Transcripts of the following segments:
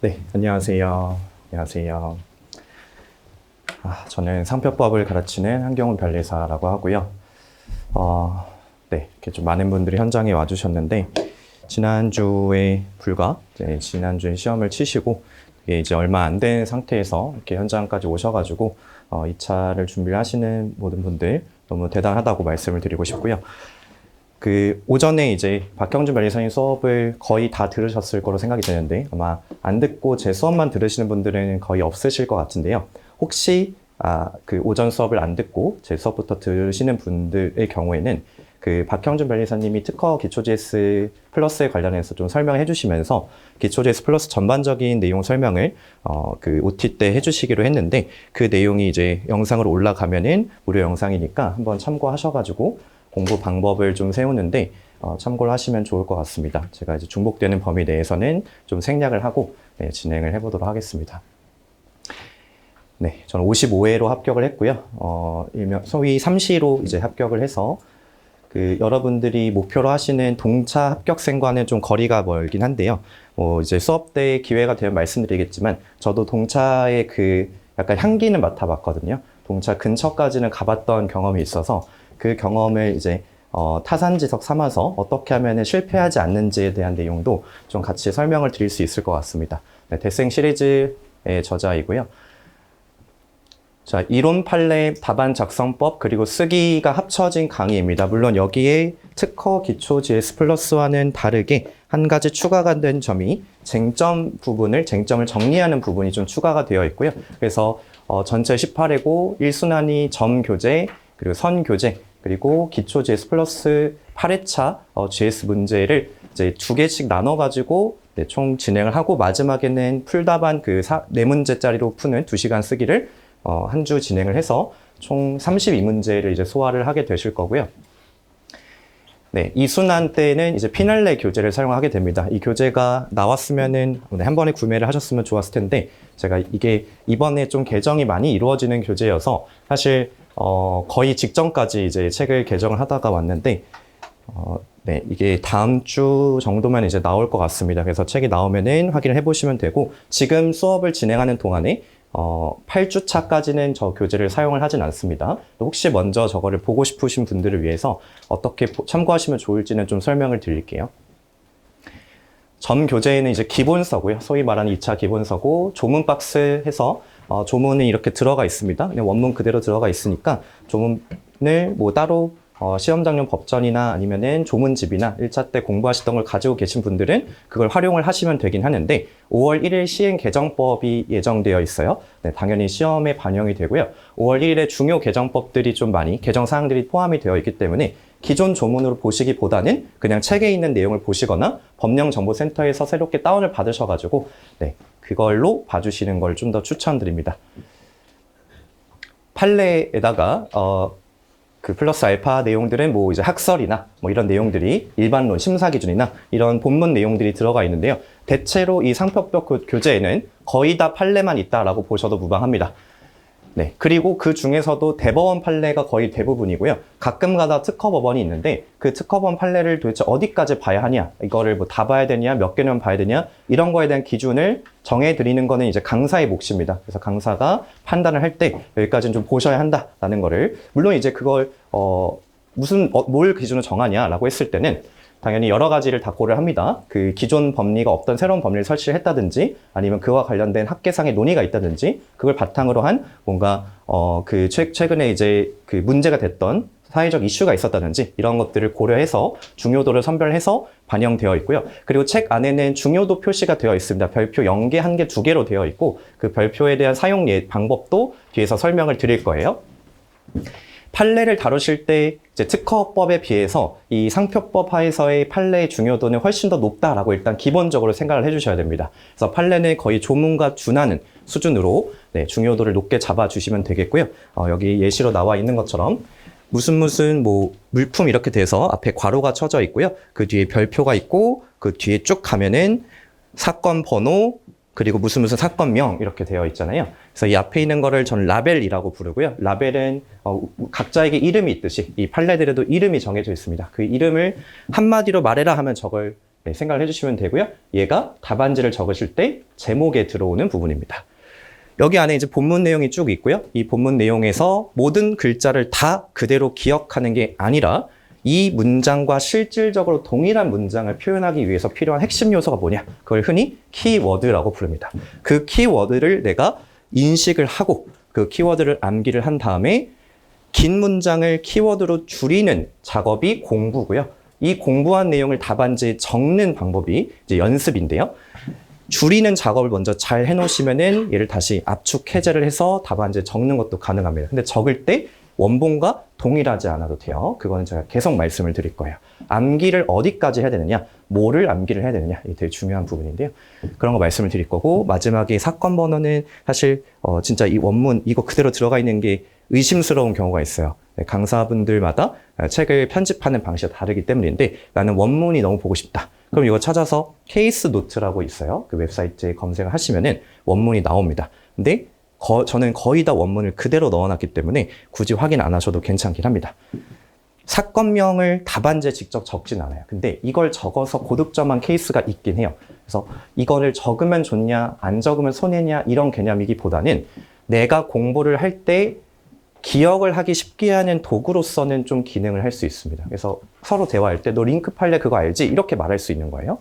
네, 안녕하세요. 안녕하세요. 저는 상표법을 가르치는 한경훈 변리사라고 하고요. 네, 이렇게 좀 많은 분들이 현장에 와주셨는데, 지난주에 시험을 치시고, 이제 얼마 안 된 상태에서 이렇게 현장까지 오셔가지고, 2차를 준비를 하시는 모든 분들 너무 대단하다고 말씀을 드리고 싶고요. 오전에 이제 박형준 변리사님 수업을 거의 다 들으셨을 거로 생각이 되는데, 아마 안 듣고 제 수업만 들으시는 분들은 거의 없으실 것 같은데요. 혹시 오전 수업을 안 듣고 제 수업부터 들으시는 분들의 경우에는 박형준 변리사님이 특허 기초.js 플러스에 관련해서 좀 설명해 주시면서 기초.js 플러스 전반적인 내용 설명을 OT 때 해주시기로 했는데, 그 내용이 이제 영상으로 올라가면은 무료 영상이니까 한번 참고하셔가지고 공부 방법을 좀 세우는데 참고를 하시면 좋을 것 같습니다. 제가 이제 중복되는 범위 내에서는 좀 생략을 하고 진행을 해보도록 하겠습니다. 네, 저는 55회로 합격을 했고요. 소위 3시로 이제 합격을 해서 여러분들이 목표로 하시는 동차 합격생과는 좀 거리가 멀긴 한데요. 이제 수업 때 기회가 되면 말씀드리겠지만, 저도 동차의 약간 향기는 맡아봤거든요. 동차 근처까지는 가봤던 경험이 있어서 그 경험을 이제 타산지석 삼아서 어떻게 하면 실패하지 않는지에 대한 내용도 좀 같이 설명을 드릴 수 있을 것 같습니다. 네, 대생 시리즈의 저자이고요. 자, 이론 판례, 답안 작성법, 그리고 쓰기가 합쳐진 강의입니다. 물론 여기에 특허 기초 JS 플러스와는 다르게 한 가지 추가가 된 점이 쟁점을 정리하는 부분이 좀 추가가 되어 있고요. 그래서 전체 18회고 1순환이 점 교재, 그리고 선 교재, 그리고 기초 JS 플러스 8회차 JS 문제를 이제 2개씩 나눠가지고 총 진행을 하고, 마지막에는 풀답안 4문제짜리로 푸는 2시간 쓰기를 한 주 진행을 해서 총 32문제를 이제 소화를 하게 되실 거고요. 네, 이 순환 때는 이제 피날레 교재를 사용하게 됩니다. 이 교재가 나왔으면은 한 번에 구매를 하셨으면 좋았을 텐데, 제가 이게 이번에 좀 개정이 많이 이루어지는 교재여서 사실 거의 직전까지 이제 책을 개정을 하다가 왔는데, 네, 이게 다음 주 정도면 이제 나올 것 같습니다. 그래서 책이 나오면은 확인을 해보시면 되고, 지금 수업을 진행하는 동안에 8주차까지는 저 교재를 사용을 하진 않습니다. 혹시 먼저 저거를 보고 싶으신 분들을 위해서 어떻게 참고하시면 좋을지는 좀 설명을 드릴게요. 점 교재에는 이제 기본서고요. 소위 말하는 2차 기본서고, 조문 박스 해서 조문이 이렇게 들어가 있습니다. 그냥 원문 그대로 들어가 있으니까 조문을 따로 시험장용 법전이나 아니면은 조문집이나 1차 때 공부하시던 걸 가지고 계신 분들은 그걸 활용을 하시면 되긴 하는데, 5월 1일 시행 개정법이 예정되어 있어요. 네, 당연히 시험에 반영이 되고요. 5월 1일에 중요 개정법들이 좀 많이 개정 사항들이 포함이 되어 있기 때문에 기존 조문으로 보시기보다는 그냥 책에 있는 내용을 보시거나 법령정보센터에서 새롭게 다운을 받으셔가지고 그걸로 봐주시는 걸 좀 더 추천드립니다. 판례에다가 플러스 알파 내용들은 이제 학설이나 이런 내용들이 일반론, 심사 기준이나 이런 본문 내용들이 들어가 있는데요. 대체로 이 상표법 교재에는 거의 다 판례만 있다라고 보셔도 무방합니다. 네, 그리고 그 중에서도 대법원 판례가 거의 대부분이고요. 가끔가다 특허법원이 있는데 그 특허법원 판례를 도대체 어디까지 봐야 하냐, 이거를 다 봐야 되냐, 몇 개는 봐야 되냐, 이런 거에 대한 기준을 정해드리는 거는 이제 강사의 몫입니다. 그래서 강사가 판단을 할 때 여기까지는 좀 보셔야 한다라는 거를, 물론 이제 그걸 뭘 기준으로 정하냐라고 했을 때는 당연히 여러 가지를 다 고려를 합니다. 기존 법리가 없던 새로운 법리를 설치를 했다든지, 아니면 그와 관련된 학계상의 논의가 있다든지, 그걸 바탕으로 한 뭔가 최근에 이제 문제가 됐던 사회적 이슈가 있었다든지, 이런 것들을 고려해서 중요도를 선별해서 반영되어 있고요. 그리고 책 안에는 중요도 표시가 되어 있습니다. 별표 0개, 1개, 2개로 되어 있고, 그 별표에 대한 사용 방법도 뒤에서 설명을 드릴 거예요. 판례를 다루실 때 이제 특허법에 비해서 이 상표법 하에서의 판례의 중요도는 훨씬 더 높다라고 일단 기본적으로 생각을 해주셔야 됩니다. 그래서 판례는 거의 조문과 준하는 수준으로 중요도를 높게 잡아주시면 되겠고요. 여기 예시로 나와 있는 것처럼 무슨 물품 이렇게 돼서 앞에 괄호가 쳐져 있고요. 그 뒤에 별표가 있고, 그 뒤에 쭉 가면은 사건 번호, 그리고 무슨 사건명 이렇게 되어 있잖아요. 그래서 이 앞에 있는 거를 저는 라벨이라고 부르고요. 라벨은 각자에게 이름이 있듯이 이 판례들에도 이름이 정해져 있습니다. 그 이름을 한마디로 말해라 하면 저걸 네, 생각을 해주시면 되고요. 얘가 답안지를 적으실 때 제목에 들어오는 부분입니다. 여기 안에 이제 본문 내용이 쭉 있고요. 이 본문 내용에서 모든 글자를 다 그대로 기억하는 게 아니라 이 문장과 실질적으로 동일한 문장을 표현하기 위해서 필요한 핵심 요소가 뭐냐? 그걸 흔히 키워드라고 부릅니다. 그 키워드를 내가 인식을 하고 그 키워드를 암기를 한 다음에 긴 문장을 키워드로 줄이는 작업이 공부고요. 이 공부한 내용을 답안지에 적는 방법이 이제 연습인데요. 줄이는 작업을 먼저 잘 해놓으시면은 얘를 다시 압축 해제를 해서 답안지에 적는 것도 가능합니다. 근데 적을 때 원본과 동일하지 않아도 돼요. 그거는 제가 계속 말씀을 드릴 거예요. 암기를 어디까지 해야 되느냐, 뭐를 암기를 해야 되느냐, 이게 되게 중요한 부분인데요. 그런 거 말씀을 드릴 거고, 마지막에 사건 번호는 사실 진짜 이 원문 이거 그대로 들어가 있는 게 의심스러운 경우가 있어요. 네, 강사분들마다 책을 편집하는 방식이 다르기 때문인데 나는 원문이 너무 보고 싶다. 그럼 이거 찾아서 케이스 노트라고 있어요. 그 웹사이트에 검색을 하시면은 원문이 나옵니다. 근데 저는 거의 다 원문을 그대로 넣어놨기 때문에 굳이 확인 안 하셔도 괜찮긴 합니다. 사건명을 답안지에 직접 적진 않아요. 근데 이걸 적어서 고득점한 케이스가 있긴 해요. 그래서 이거를 적으면 좋냐, 안 적으면 손해냐 이런 개념이기보다는 내가 공부를 할 때 기억을 하기 쉽게 하는 도구로서는 좀 기능을 할 수 있습니다. 그래서 서로 대화할 때 너 링크 판례 그거 알지? 이렇게 말할 수 있는 거예요.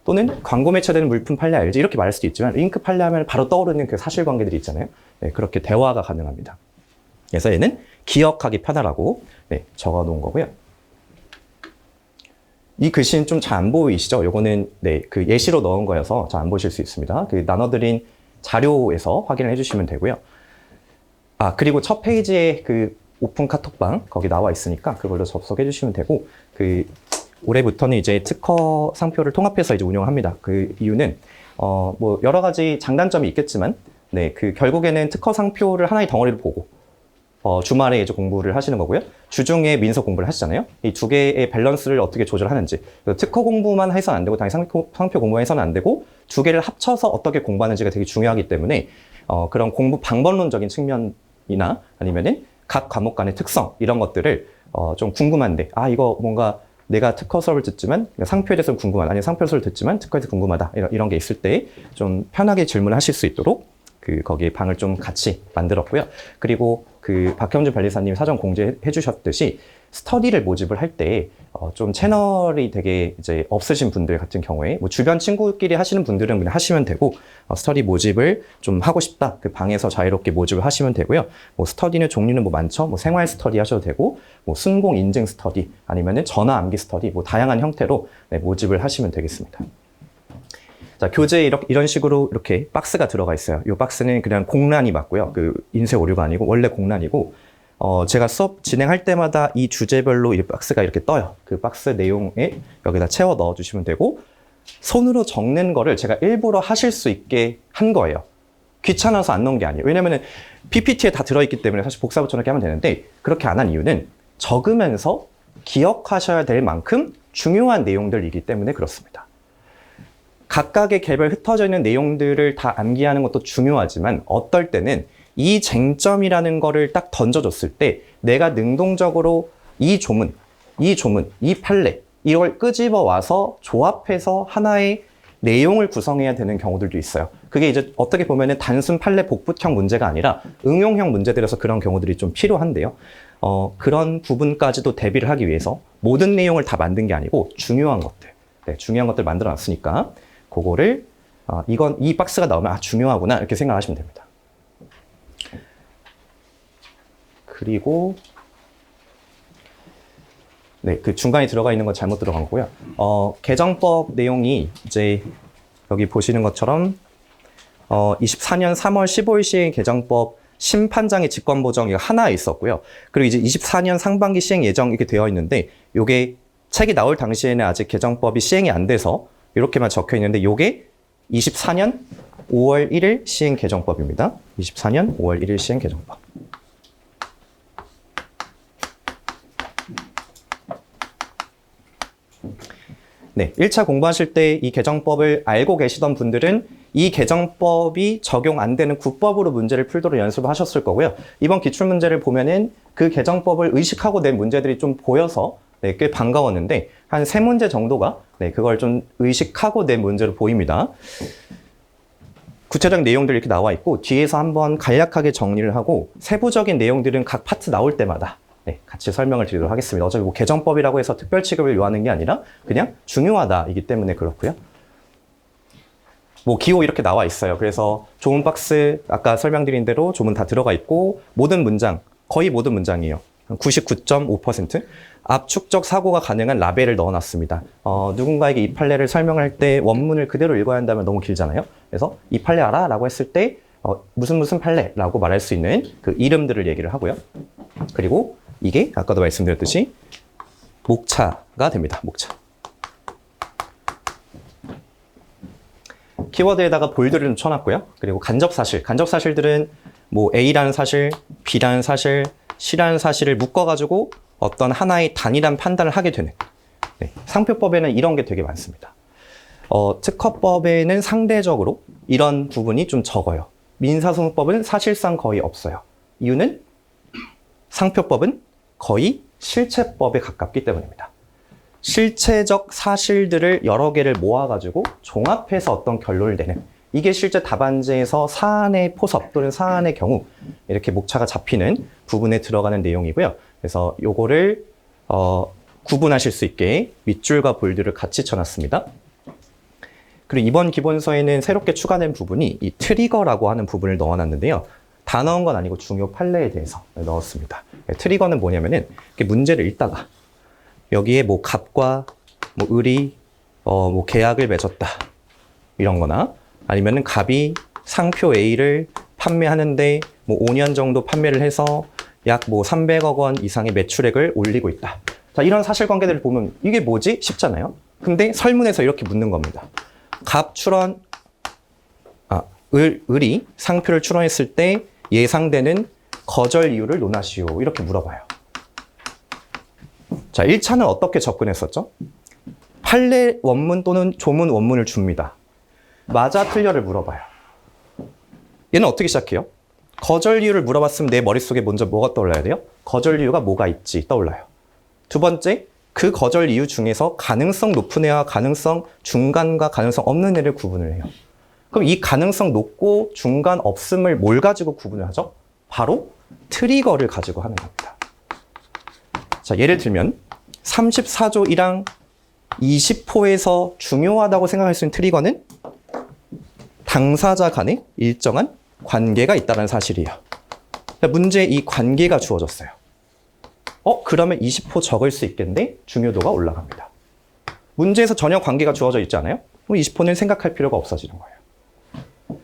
또는 광고 매체되는 물품 판례 알지? 이렇게 말할 수도 있지만 링크 판례 하면 바로 떠오르는 그 사실관계들이 있잖아요. 네, 그렇게 대화가 가능합니다. 그래서 얘는 기억하기 편하라고 네, 적어 놓은 거고요. 이 글씨는 좀 잘 안 보이시죠? 요거는 네, 그 예시로 넣은 거여서 잘 안 보실 수 있습니다. 그 나눠드린 자료에서 확인을 해주시면 되고요. 아, 그리고 첫 페이지에 그 오픈 카톡방 거기 나와 있으니까 그걸로 접속해 주시면 되고, 그 올해부터는 이제 특허 상표를 통합해서 이제 운영합니다. 그 이유는 뭐 여러 가지 장단점이 있겠지만 네, 그 결국에는 특허 상표를 하나의 덩어리로 보고 주말에 이제 공부를 하시는 거고요. 주중에 민서 공부를 하시잖아요. 이 두 개의 밸런스를 어떻게 조절하는지. 특허 공부만 해서는 안 되고 당연히 상표 공부만 해서는 안 되고 두 개를 합쳐서 어떻게 공부하는지가 되게 중요하기 때문에 그런 공부 방법론적인 측면이나 아니면은 각 과목 간의 특성 이런 것들을 좀 궁금한데 이거 뭔가 내가 특허 수업을 듣지만 상표에 대해서 궁금하다, 아니면 상표 수업을 듣지만 특허에 대해서 궁금하다 이런 게 있을 때 좀 편하게 질문하실 수 있도록 거기에 방을 좀 같이 만들었고요. 그리고 그 박형준 변리사님이 사전 공지해 주셨듯이 스터디를 모집을 할 때 좀 채널이 되게 이제 없으신 분들 같은 경우에 뭐 주변 친구끼리 하시는 분들은 그냥 하시면 되고 스터디 모집을 좀 하고 싶다. 그 방에서 자유롭게 모집을 하시면 되고요. 뭐 스터디는 종류는 뭐 많죠. 뭐 생활 스터디 하셔도 되고 뭐 순공 인증 스터디 아니면은 전화 암기 스터디 뭐 다양한 형태로 네, 모집을 하시면 되겠습니다. 자, 교재에 이런 식으로 이렇게 박스가 들어가 있어요. 이 박스는 그냥 공란이 맞고요. 그 인쇄 오류가 아니고 원래 공란이고 제가 수업 진행할 때마다 이 주제별로 이 박스가 이렇게 떠요. 그 박스 내용에 여기다 채워 넣어 주시면 되고 손으로 적는 거를 제가 일부러 하실 수 있게 한 거예요. 귀찮아서 안 넣은 게 아니에요. 왜냐면은 PPT에 다 들어있기 때문에 사실 복사 붙여넣기 하면 되는데 그렇게 안 한 이유는 적으면서 기억하셔야 될 만큼 중요한 내용들이기 때문에 그렇습니다. 각각의 개별 흩어져 있는 내용들을 다 암기하는 것도 중요하지만 어떨 때는 이 쟁점이라는 거를 딱 던져줬을 때 내가 능동적으로 이 조문, 이 판례 이걸 끄집어 와서 조합해서 하나의 내용을 구성해야 되는 경우들도 있어요. 그게 이제 어떻게 보면은 단순 판례 복붙형 문제가 아니라 응용형 문제들에서 그런 경우들이 좀 필요한데요. 그런 부분까지도 대비를 하기 위해서 모든 내용을 다 만든 게 아니고 중요한 것들, 네, 중요한 것들 만들어 놨으니까 그거를 이 박스가 나오면 중요하구나 이렇게 생각하시면 됩니다. 그리고 네, 그 중간에 들어가 있는 건 잘못 들어간 거고요. 개정법 내용이 이제 여기 보시는 것처럼 24년 3월 15일 시행 개정법 심판장의 직권보정 이거 하나 있었고요. 그리고 이제 24년 상반기 시행 예정 이렇게 되어 있는데 요게 책이 나올 당시에는 아직 개정법이 시행이 안 돼서 이렇게만 적혀 있는데 요게 24년 5월 1일 시행 개정법입니다. 24년 5월 1일 시행 개정법. 네, 1차 공부하실 때 이 개정법을 알고 계시던 분들은 이 개정법이 적용 안 되는 국법으로 문제를 풀도록 연습을 하셨을 거고요. 이번 기출문제를 보면은 그 개정법을 의식하고 낸 문제들이 좀 보여서 네, 꽤 반가웠는데 한 3문제 정도가 네, 그걸 좀 의식하고 낸 문제로 보입니다. 구체적 내용들이 이렇게 나와 있고 뒤에서 한번 간략하게 정리를 하고 세부적인 내용들은 각 파트 나올 때마다 네, 같이 설명을 드리도록 하겠습니다. 어차피 뭐 개정법이라고 해서 특별 취급을 요하는 게 아니라 그냥 중요하다이기 때문에 그렇고요. 뭐 기호 이렇게 나와 있어요. 그래서 조문 박스 아까 설명드린 대로 조문 다 들어가 있고 모든 문장, 거의 모든 문장이에요. 99.5% 압축적 사고가 가능한 라벨을 넣어놨습니다. 누군가에게 이 판례를 설명할 때 원문을 그대로 읽어야 한다면 너무 길잖아요. 그래서 이 판례 알아? 라고 했을 때 무슨 판례라고 말할 수 있는 그 이름들을 얘기를 하고요. 그리고 이게 아까도 말씀드렸듯이 목차가 됩니다. 목차. 키워드에다가 볼드를 좀 쳐놨고요. 그리고 간접사실. 간접사실들은 뭐 A라는 사실, B라는 사실, C라는 사실을 묶어가지고 어떤 하나의 단일한 판단을 하게 되는 네, 상표법에는 이런 게 되게 많습니다. 특허법에는 상대적으로 이런 부분이 좀 적어요. 민사소송법은 사실상 거의 없어요. 이유는 상표법은 거의 실체법에 가깝기 때문입니다. 실체적 사실들을 여러 개를 모아가지고 종합해서 어떤 결론을 내는 이게 실제 답안지에서 사안의 포섭 또는 사안의 경우 이렇게 목차가 잡히는 부분에 들어가는 내용이고요. 그래서 요거를 구분하실 수 있게 밑줄과 볼드를 같이 쳐놨습니다. 그리고 이번 기본서에는 새롭게 추가된 부분이 이 트리거라고 하는 부분을 넣어놨는데요. 다 넣은 건 아니고 중요 판례에 대해서 넣었습니다. 트리거는 뭐냐면은 문제를 읽다가 여기에 뭐 갑과 뭐 을이 뭐 계약을 맺었다 이런 거나 아니면은 갑이 상표 A를 판매하는데 뭐 5년 정도 판매를 해서 약 뭐 300억 원 이상의 매출액을 올리고 있다. 자, 이런 사실관계들을 보면 이게 뭐지? 쉽잖아요. 근데 설문에서 이렇게 묻는 겁니다. 갑 출원, 을이 상표를 출원했을 때 예상되는 거절 이유를 논하시오. 이렇게 물어봐요. 자, 1차는 어떻게 접근했었죠? 판례 원문 또는 조문 원문을 줍니다. 맞아 틀려를 물어봐요. 얘는 어떻게 시작해요? 거절 이유를 물어봤으면 내 머릿속에 먼저 뭐가 떠올라야 돼요? 거절 이유가 뭐가 있지 떠올라요. 두 번째, 그 거절 이유 중에서 가능성 높은 애와 가능성 중간과 가능성 없는 애를 구분을 해요. 그럼 이 가능성 높고 중간 없음을 뭘 가지고 구분을 하죠? 바로 트리거를 가지고 하는 겁니다. 자, 예를 들면 34조 1항 20호에서 중요하다고 생각할 수 있는 트리거는 당사자 간의 일정한 관계가 있다는 사실이에요. 문제에 이 관계가 주어졌어요. 그러면 20호 적을 수 있겠는데 중요도가 올라갑니다. 문제에서 전혀 관계가 주어져 있지 않아요? 그럼 20호는 생각할 필요가 없어지는 거예요.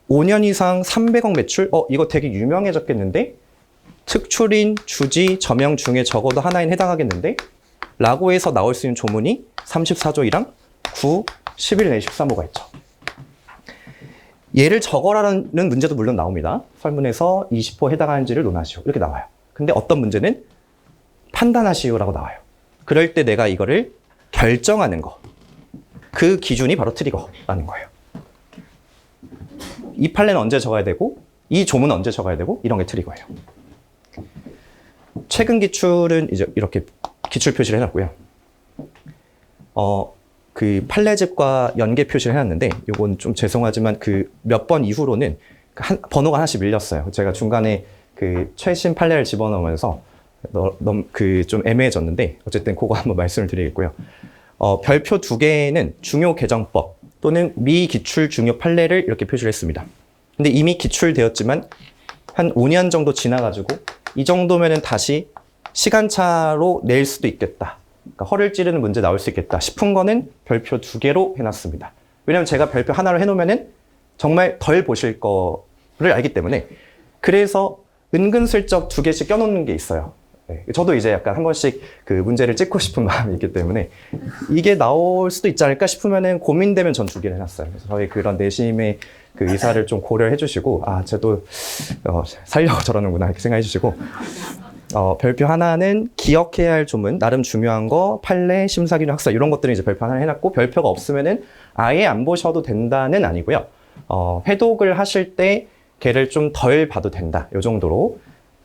5년 이상 300억 매출? 이거 되게 유명해졌겠는데? 특출인, 주지, 저명 중에 적어도 하나에 해당하겠는데? 라고 해서 나올 수 있는 조문이 34조 1항 9, 11, 내 13호가 있죠. 얘를 적어라는 문제도 물론 나옵니다. 설문에서 20호 해당하는지를 논하시오. 이렇게 나와요. 근데 어떤 문제는 판단하시오라고 나와요. 그럴 때 내가 이거를 결정하는 거. 그 기준이 바로 트리거라는 거예요. 이 판례는 언제 적어야 되고 이 조문은 언제 적어야 되고 이런 게 트리거예요. 최근 기출은 이제 이렇게 기출 표시를 해놨고요. 그 판례집과 연계 표시를 해놨는데 이건 좀 죄송하지만 그 몇 번 이후로는 번호가 하나씩 밀렸어요. 제가 중간에 그 최신 판례를 집어넣으면서 그 좀 애매해졌는데 어쨌든 그거 한번 말씀을 드리겠고요. 별표 2개는 중요 개정법 또는 미기출 중요 판례를 이렇게 표시를 했습니다. 근데 이미 기출되었지만 한 5년 정도 지나가지고 이 정도면은 다시 시간차로 낼 수도 있겠다. 그러니까 허를 찌르는 문제 나올 수 있겠다 싶은 거는 별표 2개로 해놨습니다. 왜냐면 제가 별표 하나로 해놓으면은 정말 덜 보실 거를 알기 때문에 그래서 은근슬쩍 2개씩 껴놓는 게 있어요. 네. 저도 이제 약간 한 번씩 그 문제를 찍고 싶은 마음이 있기 때문에 이게 나올 수도 있지 않을까 싶으면은 고민되면 전 2개를 해놨어요. 그래서 저희 그런 내심의 그 의사를 좀 고려해 주시고 쟤도 살려고 저러는구나 이렇게 생각해 주시고 별표 하나는 기억해야 할 조문, 나름 중요한 거, 판례, 심사기준, 학사 이런 것들은 이제 별표 하나 해놨고 별표가 없으면은 아예 안 보셔도 된다는 아니고요. 회독을 하실 때 걔를 좀 덜 봐도 된다. 이 정도로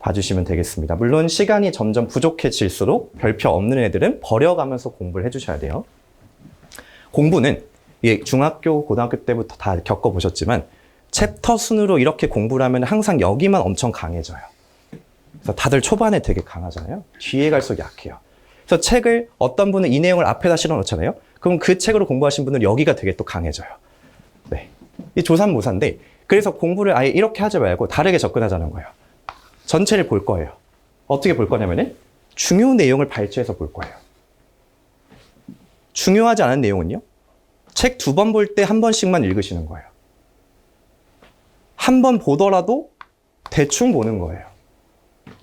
봐주시면 되겠습니다. 물론 시간이 점점 부족해질수록 별표 없는 애들은 버려가면서 공부를 해주셔야 돼요. 공부는 중학교, 고등학교 때부터 다 겪어보셨지만 챕터 순으로 이렇게 공부를 하면 항상 여기만 엄청 강해져요. 그래서 다들 초반에 되게 강하잖아요. 뒤에 갈수록 약해요. 그래서 책을 어떤 분은 이 내용을 앞에다 실어 놓잖아요. 그럼 그 책으로 공부하신 분은 여기가 되게 또 강해져요. 네. 이 조삼모사인데 그래서 공부를 아예 이렇게 하지 말고 다르게 접근하자는 거예요. 전체를 볼 거예요. 어떻게 볼 거냐면은 중요 내용을 발췌해서 볼 거예요. 중요하지 않은 내용은요. 책 2번 볼 때 1번씩만 읽으시는 거예요. 한 번 보더라도 대충 보는 거예요.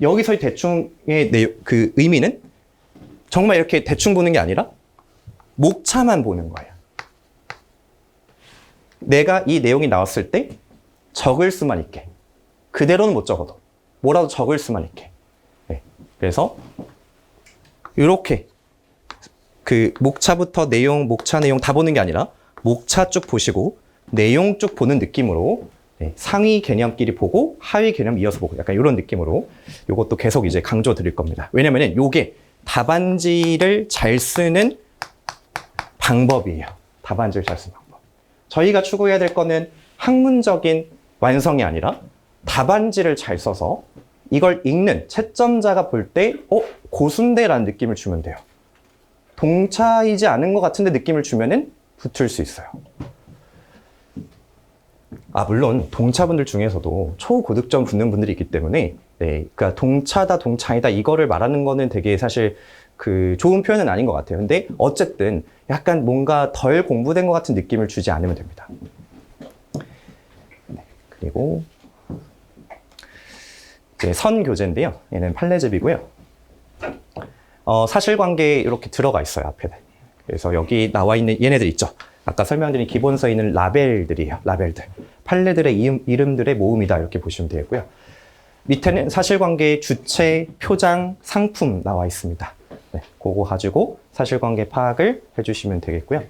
여기서의 대충의 그 의미는 정말 이렇게 대충 보는 게 아니라 목차만 보는 거예요. 내가 이 내용이 나왔을 때 적을 수만 있게. 그대로는 못 적어도 뭐라도 적을 수만 있게. 네. 그래서 이렇게 그 목차부터 내용, 목차 내용 다 보는 게 아니라 목차 쭉 보시고 내용 쭉 보는 느낌으로 네, 상위 개념끼리 보고 하위 개념 이어서 보고 약간 이런 느낌으로 이것도 계속 이제 강조 드릴 겁니다. 왜냐면은 이게 답안지를 잘 쓰는 방법이에요. 답안지를 잘 쓰는 방법. 저희가 추구해야 될 거는 학문적인 완성이 아니라 답안지를 잘 써서 이걸 읽는 채점자가 볼 때 고순대라는 느낌을 주면 돼요. 동차이지 않은 것 같은데 느낌을 주면은 붙을 수 있어요. 물론 동차분들 중에서도 초고득점 붙는 분들이 있기 때문에 네, 그러니까 동차다 동차이다 이거를 말하는 거는 되게 사실 그 좋은 표현은 아닌 것 같아요. 근데 어쨌든 약간 뭔가 덜 공부된 것 같은 느낌을 주지 않으면 됩니다. 네, 그리고 이제 선교재인데요. 얘는 판례집이고요. 사실관계에 이렇게 들어가 있어요, 앞에. 그래서 여기 나와 있는 얘네들 있죠. 아까 설명드린 기본서에 있는 라벨들이에요. 라벨들. 판례들의 이름들의 모음이다. 이렇게 보시면 되고요. 밑에는 사실관계의 주체, 표장, 상품 나와 있습니다. 네, 그거 가지고 사실관계 파악을 해주시면 되겠고요.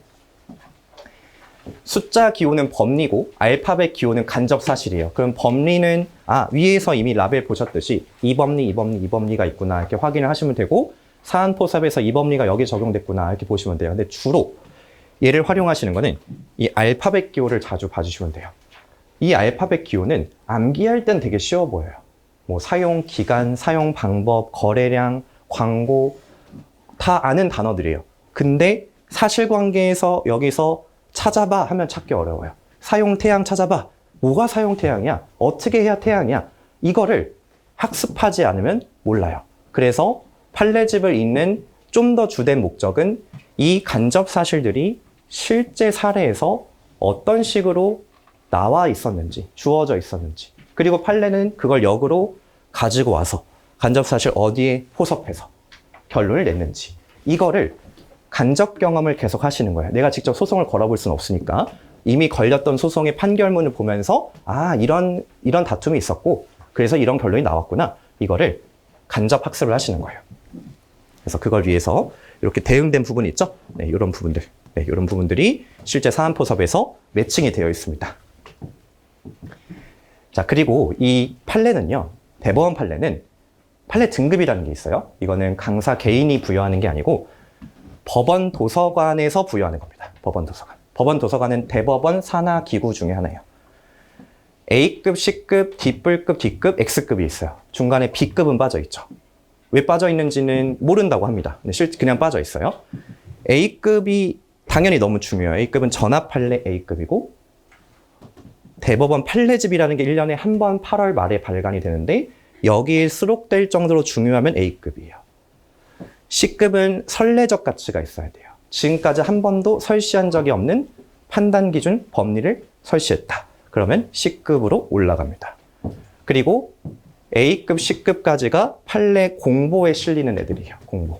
숫자 기호는 법리고 알파벳 기호는 간접사실이에요. 그럼 법리는 위에서 이미 라벨 보셨듯이 이 법리가 있구나 이렇게 확인을 하시면 되고 사안포섭에서 이 법리가 여기 적용됐구나 이렇게 보시면 돼요. 근데 주로 얘를 활용하시는 거는 이 알파벳 기호를 자주 봐주시면 돼요. 이 알파벳 기호는 암기할 땐 되게 쉬워 보여요. 뭐 사용 기간, 사용 방법, 거래량, 광고 다 아는 단어들이에요. 근데 사실관계에서 여기서 찾아봐 하면 찾기 어려워요. 사용 태양 찾아봐. 뭐가 사용 태양이야? 어떻게 해야 태양이야? 이거를 학습하지 않으면 몰라요. 그래서 판례집을 읽는 좀 더 주된 목적은 이 간접 사실들이 실제 사례에서 어떤 식으로 나와 있었는지, 주어져 있었는지, 그리고 판례는 그걸 역으로 가지고 와서 간접 사실 어디에 포섭해서 결론을 냈는지, 이거를 간접 경험을 계속 하시는 거예요. 내가 직접 소송을 걸어볼 수는 없으니까 이미 걸렸던 소송의 판결문을 보면서 이런 다툼이 있었고 그래서 이런 결론이 나왔구나. 이거를 간접 학습을 하시는 거예요. 그래서 그걸 위해서 이렇게 대응된 부분이 있죠? 네, 이런 부분들. 네, 이런 부분들이 실제 사안포섭에서 매칭이 되어 있습니다. 자, 그리고 이 판례는요. 대법원 판례는 판례 등급이라는 게 있어요. 이거는 강사 개인이 부여하는 게 아니고 법원 도서관에서 부여하는 겁니다. 법원 도서관. 법원 도서관은 대법원 산하 기구 중에 하나예요. A급, C급, D뿔급, D급, X급이 있어요. 중간에 B급은 빠져 있죠. 왜 빠져 있는지는 모른다고 합니다. 그냥 빠져 있어요. A급이 당연히 너무 중요해요. A급은 전압 판례 A급이고 대법원 판례집이라는 게 1년에 한 번 8월 말에 발간이 되는데 여기에 수록될 정도로 중요하면 A급이에요. C급은 선례적 가치가 있어야 돼요. 지금까지 한 번도 설시한 적이 없는 판단 기준 법리를 설시했다. 그러면 C급으로 올라갑니다. 그리고 A급, C급까지가 판례 공보에 실리는 애들이에요. 공보.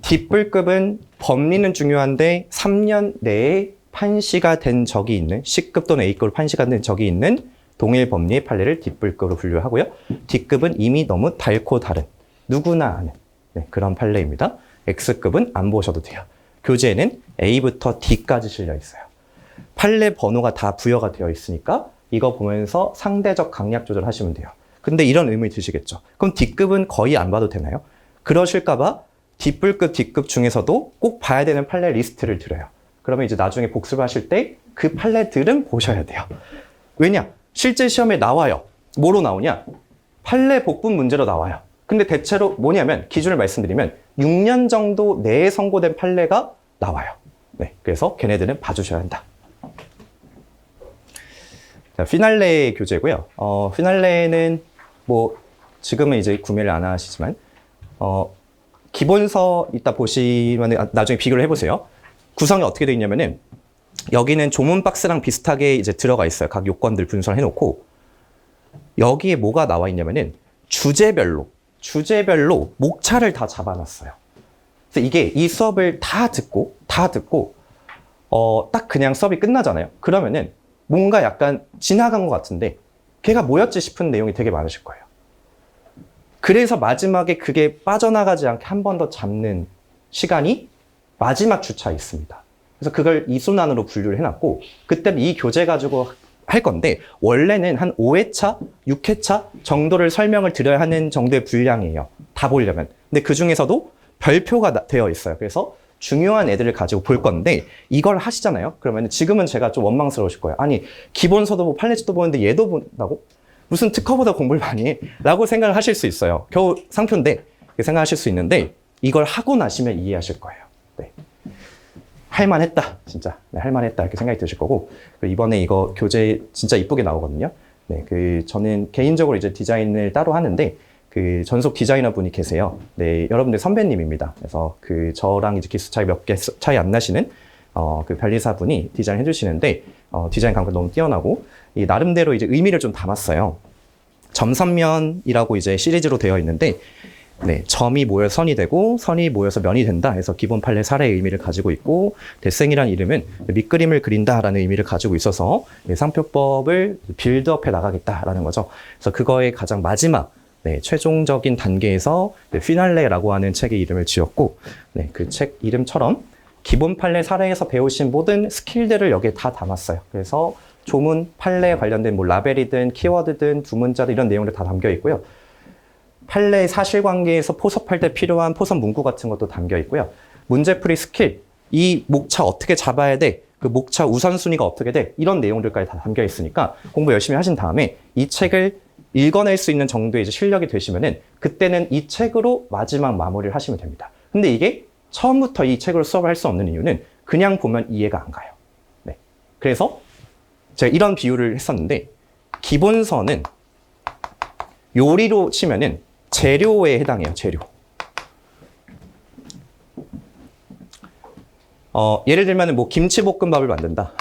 D뿔급은 법리는 중요한데 3년 내에 판시가 된 적이 있는 C급 또는 A급으로 판시가 된 적이 있는 동일 법리의 판례를 D뿔급으로 분류하고요. D급은 이미 너무 닳고 다른 누구나 아는 그런 판례입니다. X급은 안 보셔도 돼요. 교재에는 A부터 D까지 실려 있어요. 판례 번호가 다 부여가 되어 있으니까 이거 보면서 상대적 강약 조절하시면 돼요. 근데 이런 의문이 드시겠죠. 그럼 D급은 거의 안 봐도 되나요? 그러실까봐 D뿔급, D급 중에서도 꼭 봐야 되는 판례 리스트를 드려요. 그러면 이제 나중에 복습을 하실 때 그 판례들은 보셔야 돼요. 왜냐? 실제 시험에 나와요. 뭐로 나오냐? 판례 복분 문제로 나와요. 근데 대체로 뭐냐면 기준을 말씀드리면 6년 정도 내에 선고된 판례가 나와요. 네, 그래서 걔네들은 봐주셔야 한다. 자, 피날레 교재고요. 피날레는 뭐 지금은 이제 구매를 안 하시지만 기본서 이따 보시면 나중에 비교를 해보세요. 구성이 어떻게 되어 있냐면은 여기는 조문 박스랑 비슷하게 이제 들어가 있어요. 각 요건들 분석을 해놓고 여기에 뭐가 나와 있냐면은 주제별로 목차를 다 잡아놨어요. 그래서 이게 이 수업을 다 듣고 딱 그냥 수업이 끝나잖아요. 그러면은 뭔가 약간 지나간 것 같은데 걔가 뭐였지 싶은 내용이 되게 많으실 거예요. 그래서 마지막에 그게 빠져나가지 않게 한 번 더 잡는 시간이 마지막 주차에 있습니다. 그래서 그걸 이 순환으로 분류를 해놨고 그때 이 교재 가지고 할 건데 원래는 한 5회차, 6회차 정도를 설명을 드려야 하는 정도의 분량이에요. 다 보려면. 근데 그 중에서도 별표가 되어 있어요. 그래서 중요한 애들을 가지고 볼 건데 이걸 하시잖아요. 그러면 지금은 제가 좀 원망스러우실 거예요. 아니 기본서도 보고 판례집도 보는데 얘도 본다고? 무슨 특허보다 공부를 많이 해? 라고 생각을 하실 수 있어요. 겨우 상표인데 생각하실 수 있는데 이걸 하고 나시면 이해하실 거예요. 네. 할만했다 진짜. 네, 할만했다 이렇게 생각이 드실 거고 이번에 이거 교재 진짜 이쁘게 나오거든요. 네, 저는 개인적으로 이제 디자인을 따로 하는데 그 전속 디자이너 분이 계세요. 네, 여러분들 선배님입니다. 그래서 저랑 이제 기수 차이 몇 개 차이 안 나시는 그 변리사 분이 디자인 해주시는데 디자인 감각 너무 뛰어나고 이 나름대로 이제 의미를 좀 담았어요. 점선면이라고 이제 시리즈로 되어 있는데 네, 점이 모여서 선이 되고 선이 모여서 면이 된다 해서 기본 판례 사례의 의미를 가지고 있고 대생이라는 이름은 밑그림을 그린다라는 의미를 가지고 있어서 상표법을 빌드업해 나가겠다라는 거죠. 그래서 그거의 가장 마지막 네, 최종적인 단계에서 피날레라고 하는 책의 이름을 지었고 네, 그 책 이름처럼 기본 판례 사례에서 배우신 모든 스킬들을 여기에 다 담았어요. 그래서 조문, 판례에 관련된 뭐 라벨이든 키워드든 두문자든 이런 내용들 다 담겨 있고요. 판례 사실관계에서 포섭할 때 필요한 포섭 문구 같은 것도 담겨 있고요. 문제풀이 스킬, 이 목차 어떻게 잡아야 돼? 그 목차 우선순위가 어떻게 돼? 이런 내용들까지 다 담겨 있으니까 공부 열심히 하신 다음에 이 책을 읽어낼 수 있는 정도의 이제 실력이 되시면은 그때는 이 책으로 마지막 마무리를 하시면 됩니다. 근데 이게 처음부터 이 책으로 수업을 할 수 없는 이유는 그냥 보면 이해가 안 가요. 네. 그래서 제가 이런 비유를 했었는데 기본서는 요리로 치면은 재료에 해당해요. 재료. 예를 들면 뭐 김치볶음밥을 만든다.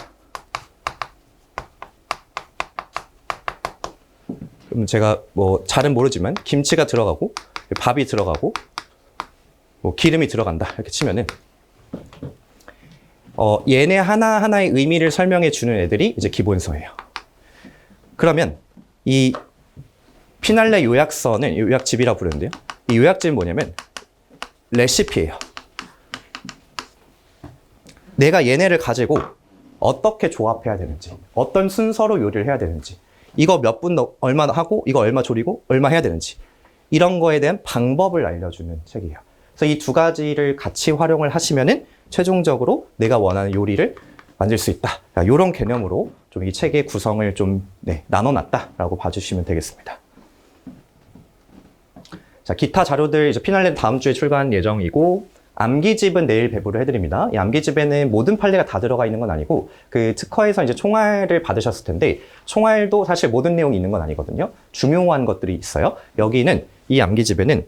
그럼 제가 뭐 잘은 모르지만 김치가 들어가고 밥이 들어가고 뭐 기름이 들어간다 이렇게 치면은 얘네 하나하나의 의미를 설명해 주는 애들이 이제 기본서예요. 그러면 이 피날레 요약서는 요약집이라고 부르는데요. 이 요약집은 뭐냐면 레시피예요. 내가 얘네를 가지고 어떻게 조합해야 되는지, 어떤 순서로 요리를 해야 되는지, 이거 몇 분 얼마나 하고, 이거 얼마 졸이고, 얼마 해야 되는지 이런 거에 대한 방법을 알려주는 책이에요. 그래서 이 두 가지를 같이 활용을 하시면은 최종적으로 내가 원하는 요리를 만들 수 있다. 이런 개념으로 좀 이 책의 구성을 좀 나눠놨다라고 봐주시면 되겠습니다. 자, 기타 자료들 이제 피날레는 다음 주에 출간 예정이고 암기집은 내일 배부를 해드립니다. 이 암기집에는 모든 판례가 다 들어가 있는 건 아니고 그 특허에서 이제 총알을 받으셨을 텐데 총알도 사실 모든 내용이 있는 건 아니거든요. 중요한 것들이 있어요. 여기는 이 암기집에는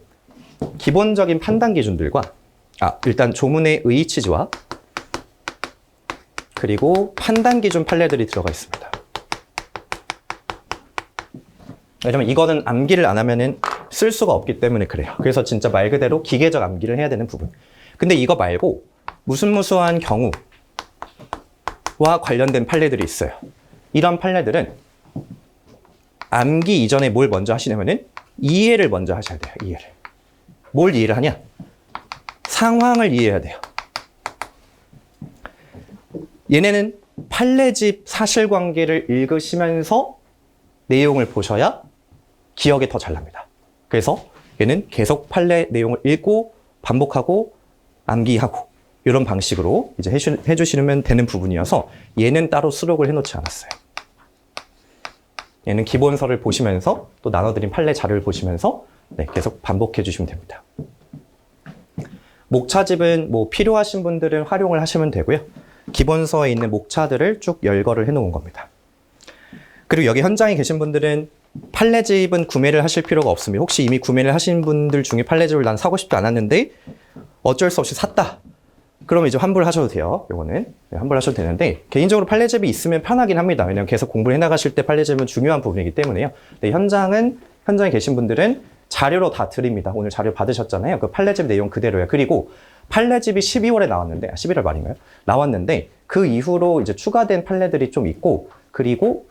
기본적인 판단 기준들과 일단 조문의 의의 취지와 그리고 판단 기준 판례들이 들어가 있습니다. 왜냐면 이거는 암기를 안 하면은 쓸 수가 없기 때문에 그래요. 그래서 진짜 말 그대로 기계적 암기를 해야 되는 부분. 근데 이거 말고 무수한 경우와 관련된 판례들이 있어요. 이런 판례들은 암기 이전에 뭘 먼저 하시냐면은 이해를 먼저 하셔야 돼요. 이해를. 뭘 이해를 하냐? 상황을 이해해야 돼요. 얘네는 판례집 사실관계를 읽으시면서 내용을 보셔야 기억에 더 잘 납니다. 그래서 얘는 계속 판례 내용을 읽고 반복하고 암기하고 이런 방식으로 이제 해주시면 되는 부분이어서 얘는 따로 수록을 해놓지 않았어요. 얘는 기본서를 보시면서 또 나눠드린 판례 자료를 보시면서 네, 계속 반복해 주시면 됩니다. 목차집은 뭐 필요하신 분들은 활용을 하시면 되고요. 기본서에 있는 목차들을 쭉 열거를 해놓은 겁니다. 그리고 여기 현장에 계신 분들은 판례집은 구매를 하실 필요가 없습니다. 혹시 이미 구매를 하신 분들 중에 판례집을 난 사고 싶지 않았는데 어쩔 수 없이 샀다. 그러면 이제 환불하셔도 돼요. 요거는 네, 환불하셔도 되는데 개인적으로 판례집이 있으면 편하긴 합니다. 왜냐하면 계속 공부를 해나가실 때 판례집은 중요한 부분이기 때문에요. 근데 현장에 계신 분들은 자료로 다 드립니다. 오늘 자료 받으셨잖아요. 그 판례집 내용 그대로예요. 그리고 판례집이 12월에 나왔는데 11월 말인가요? 나왔는데 그 이후로 이제 추가된 판례들이 좀 있고 그리고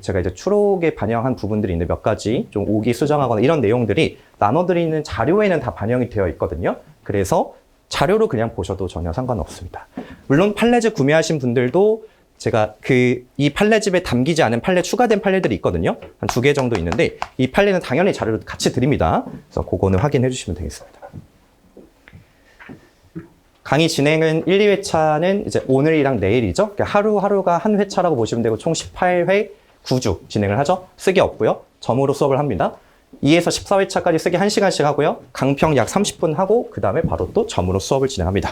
제가 이제 추록에 반영한 부분들이 있는데 몇 가지 좀 오기 수정하거나 이런 내용들이 나눠드리는 자료에는 다 반영이 되어 있거든요. 그래서 자료로 그냥 보셔도 전혀 상관없습니다. 물론 판례집 구매하신 분들도 제가 이 판례집에 담기지 않은 추가된 판례들이 있거든요. 한 2개 정도 있는데 이 판례는 당연히 자료로 같이 드립니다. 그래서 그거는 확인해 주시면 되겠습니다. 강의 진행은 1, 2회차는 이제 오늘이랑 내일이죠. 그러니까 하루하루가 한 회차라고 보시면 되고 총 18회 9주 진행을 하죠. 쓰기 없고요. 점으로 수업을 합니다. 2에서 14회차까지 쓰기 1시간씩 하고요. 강평 약 30분 하고 그 다음에 바로 또 점으로 수업을 진행합니다.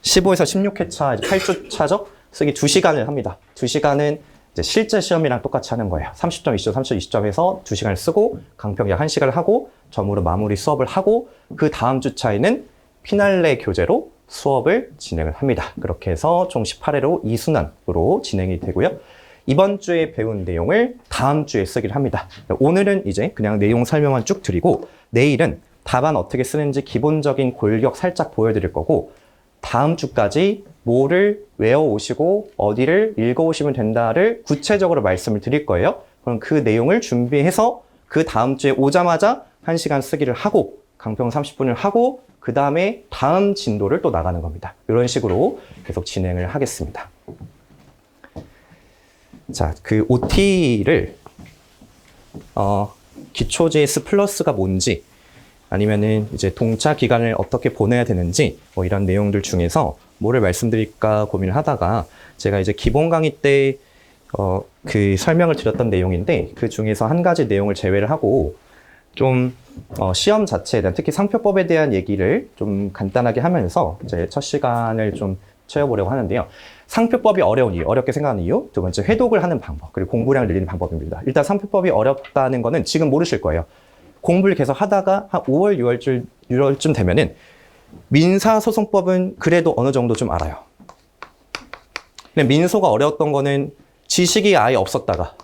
15에서 16회차 8주차죠. 쓰기 2시간을 합니다. 2시간은 이제 실제 시험이랑 똑같이 하는 거예요. 30점, 20점, 30점, 20점에서 2시간을 쓰고 강평 약 1시간을 하고 점으로 마무리 수업을 하고 그 다음 주차에는 피날레 교재로 수업을 진행을 합니다. 그렇게 해서 총 18회로 2순환으로 진행이 되고요. 이번 주에 배운 내용을 다음 주에 쓰기를 합니다. 오늘은 이제 그냥 내용 설명만 쭉 드리고 내일은 답안 어떻게 쓰는지 기본적인 골격 살짝 보여드릴 거고 다음 주까지 뭐를 외워오시고 어디를 읽어오시면 된다를 구체적으로 말씀을 드릴 거예요. 그럼 그 내용을 준비해서 그 다음 주에 오자마자 1시간 쓰기를 하고 강평 30분을 하고 그 다음에 다음 진도를 또 나가는 겁니다. 이런 식으로 계속 진행을 하겠습니다. 자, 그 OT를 기초 JS 플러스가 뭔지 아니면은 이제 동차 기간을 어떻게 보내야 되는지 뭐 이런 내용들 중에서 뭐를 말씀드릴까 고민을 하다가 제가 이제 기본 강의 때 그 설명을 드렸던 내용인데 그 중에서 한 가지 내용을 제외를 하고 좀 시험 자체에 대한 특히 상표법에 대한 얘기를 좀 간단하게 하면서 이제 첫 시간을 좀 채워보려고 하는데요. 상표법이 어려운 이유, 어렵게 생각하는 이유, 두 번째 회독을 하는 방법, 그리고 공부량을 늘리는 방법입니다. 일단 상표법이 어렵다는 거는 지금 모르실 거예요. 공부를 계속 하다가 한 5월, 6월쯤 되면은 민사소송법은 그래도 어느 정도 좀 알아요. 근데 민소가 어려웠던 거는 지식이 아예 없었다가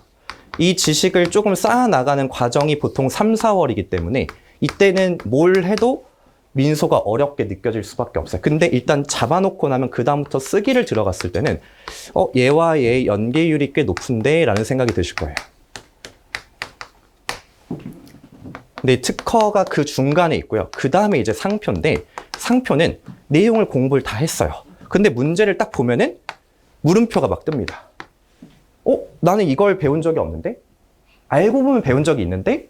이 지식을 조금 쌓아나가는 과정이 보통 3, 4월이기 때문에 이때는 뭘 해도 민소가 어렵게 느껴질 수밖에 없어요. 근데 일단 잡아놓고 나면 그 다음부터 쓰기를 들어갔을 때는 얘와 얘의 연계율이 꽤 높은데 라는 생각이 드실 거예요. 근데 특허가 그 중간에 있고요. 그 다음에 이제 상표인데 상표는 내용을 공부를 다 했어요. 근데 문제를 딱 보면은 물음표가 막 뜹니다. 나는 이걸 배운 적이 없는데? 알고 보면 배운 적이 있는데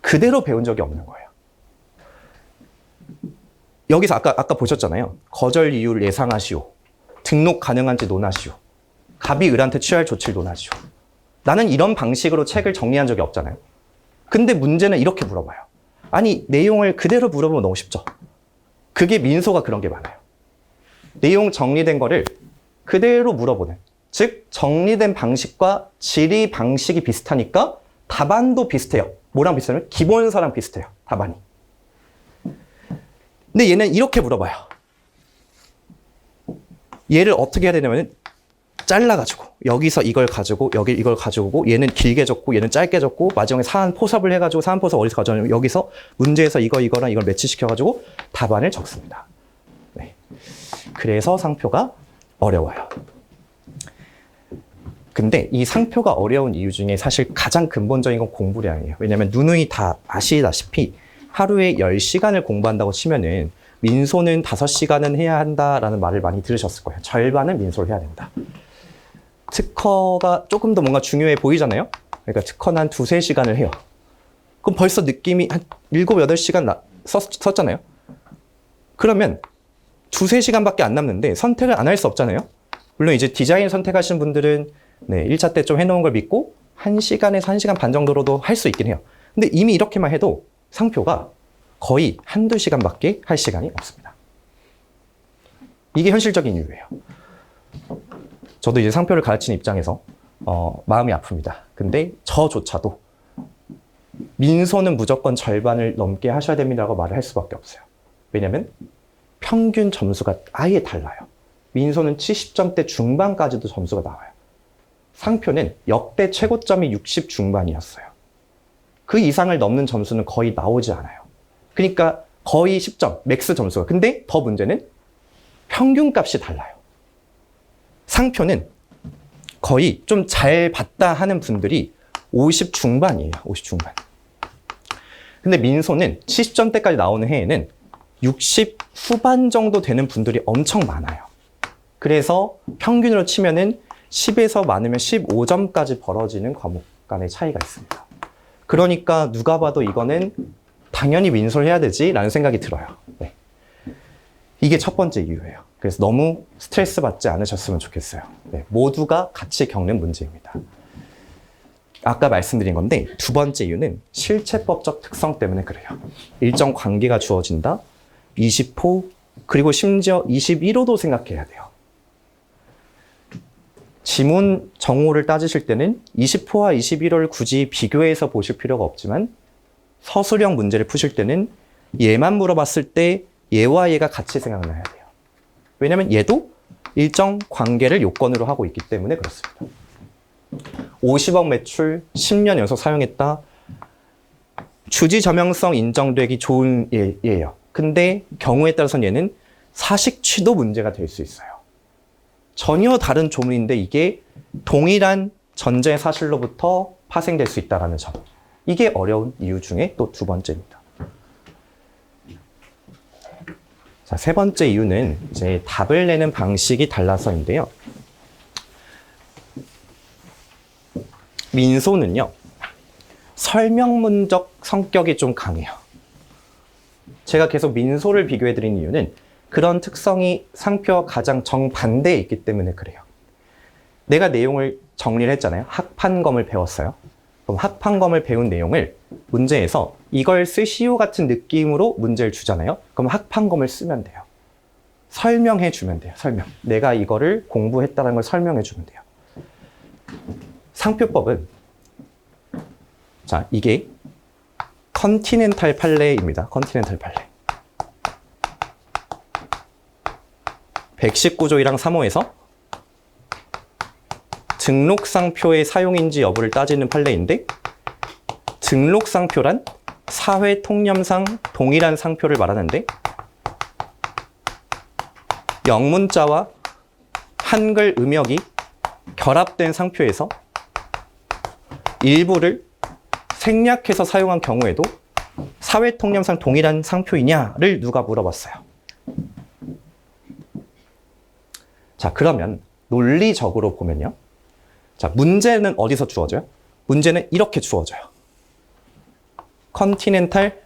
그대로 배운 적이 없는 거예요. 여기서 아까 보셨잖아요. 거절 이유를 예상하시오. 등록 가능한지 논하시오. 갑이 을한테 취할 조치를 논하시오. 나는 이런 방식으로 책을 정리한 적이 없잖아요. 근데 문제는 이렇게 물어봐요. 아니, 내용을 그대로 물어보면 너무 쉽죠. 그게 민소가 그런 게 많아요. 내용 정리된 거를 그대로 물어보는. 즉, 정리된 방식과 질의 방식이 비슷하니까 답안도 비슷해요. 뭐랑 비슷하냐면 기본서랑 비슷해요. 답안이. 근데 얘는 이렇게 물어봐요. 얘를 어떻게 해야 되냐면 잘라가지고 여기서 이걸 가지고 여기 이걸 가지고 얘는 길게 적고 얘는 짧게 적고 마지막에 사안 포섭을 해가지고 사안 포섭 어디서 가져오냐면 여기서 문제에서 이거랑 이걸 매치시켜가지고 답안을 적습니다. 네. 그래서 상표가 어려워요. 근데 이 상표가 어려운 이유 중에 사실 가장 근본적인 건 공부량이에요. 왜냐하면 누누이 다 아시다시피 하루에 10시간을 공부한다고 치면은 민소는 5시간은 해야 한다라는 말을 많이 들으셨을 거예요. 절반은 민소를 해야 된다. 특허가 조금 더 뭔가 중요해 보이잖아요. 그러니까 특허는 한 2-3시간을 해요. 그럼 벌써 느낌이 한 7-8시간 썼잖아요. 그러면 2-3시간밖에 안 남는데 선택을 안 할 수 없잖아요. 물론 이제 디자인 선택하시는 분들은 네, 1차 때 좀 해놓은 걸 믿고 1시간에서 1시간 반 정도로도 할 수 있긴 해요. 근데 이미 이렇게만 해도 상표가 거의 1-2시간밖에 할 시간이 없습니다. 이게 현실적인 이유예요. 저도 이제 상표를 가르치는 입장에서 마음이 아픕니다. 근데 저조차도 민소는 무조건 절반을 넘게 하셔야 됩니다라고 말을 할 수밖에 없어요. 왜냐면 평균 점수가 아예 달라요. 민소는 70점대 중반까지도 점수가 나와요. 상표는 역대 최고점이 60 중반이었어요. 그 이상을 넘는 점수는 거의 나오지 않아요. 그러니까 거의 10점, 맥스 점수가. 근데 더 문제는 평균값이 달라요. 상표는 거의 좀 잘 봤다 하는 분들이 50 중반이에요. 50 중반. 근데 민소는 70점대까지 나오는 해에는 60 후반 정도 되는 분들이 엄청 많아요. 그래서 평균으로 치면은 10에서 많으면 15점까지 벌어지는 과목 간의 차이가 있습니다. 그러니까 누가 봐도 이거는 당연히 민소를 해야 되지 라는 생각이 들어요. 네. 이게 첫 번째 이유예요. 그래서 너무 스트레스 받지 않으셨으면 좋겠어요. 네. 모두가 같이 겪는 문제입니다. 아까 말씀드린 건데 두 번째 이유는 실체법적 특성 때문에 그래요. 일정 관계가 주어진다. 20호 그리고 심지어 21호도 생각해야 돼요. 지문 정호를 따지실 때는 20호와 21호를 굳이 비교해서 보실 필요가 없지만 서술형 문제를 푸실 때는 얘만 물어봤을 때 얘와 얘가 같이 생각나야 돼요. 왜냐면 얘도 일정 관계를 요건으로 하고 있기 때문에 그렇습니다. 50억 매출 10년 연속 사용했다. 주지 저명성 인정되기 좋은 예예요. 근데 경우에 따라서는 얘는 사식취도 문제가 될 수 있어요. 전혀 다른 조문인데 이게 동일한 전제 사실로부터 파생될 수 있다는 점. 이게 어려운 이유 중에 또 두 번째입니다. 자, 세 번째 이유는 이제 답을 내는 방식이 달라서인데요. 민소는요, 설명문적 성격이 좀 강해요. 제가 계속 민소를 비교해드린 이유는 그런 특성이 상표와 가장 정반대에 있기 때문에 그래요. 내가 내용을 정리를 했잖아요. 학판검을 배웠어요. 그럼 학판검을 배운 내용을 문제에서 이걸 쓰시오 같은 느낌으로 문제를 주잖아요. 그럼 학판검을 쓰면 돼요. 설명해 주면 돼요. 설명. 내가 이거를 공부했다는 걸 설명해 주면 돼요. 상표법은 자, 이게 컨티넨탈 판례입니다. 컨티넨탈 판례. 119조 1항 3호에서 등록상표의 사용인지 여부를 따지는 판례인데 등록상표란 사회 통념상 동일한 상표를 말하는데 영문자와 한글 음역이 결합된 상표에서 일부를 생략해서 사용한 경우에도 사회 통념상 동일한 상표이냐를 누가 물어봤어요. 자, 그러면 논리적으로 보면요. 자, 문제는 어디서 주어져요? 문제는 이렇게 주어져요. 컨티넨탈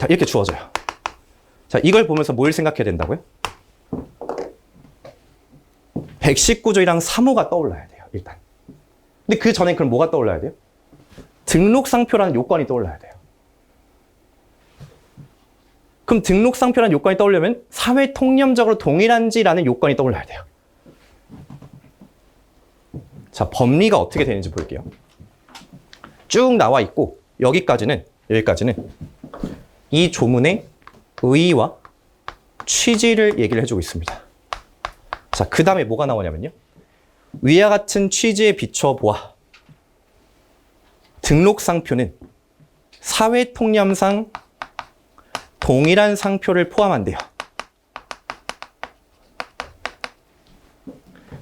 이렇게 주어져요. 자, 이걸 보면서 뭘 생각해야 된다고요? 119조 1항 3호가 떠올라야 돼요, 일단. 근데 그 전에 그럼 뭐가 떠올라야 돼요? 등록상표라는 요건이 떠올라야 돼요. 그럼 등록상표라는 요건이 떠오르려면 사회 통념적으로 동일한지라는 요건이 떠올라야 돼요. 자, 법리가 어떻게 되는지 볼게요. 쭉 나와 있고 여기까지는 이 조문의 의의와 취지를 얘기를 해주고 있습니다. 자, 그 다음에 뭐가 나오냐면요. 위와 같은 취지에 비추어 보아 등록상표는 사회 통념상 동일한 상표를 포함한대요.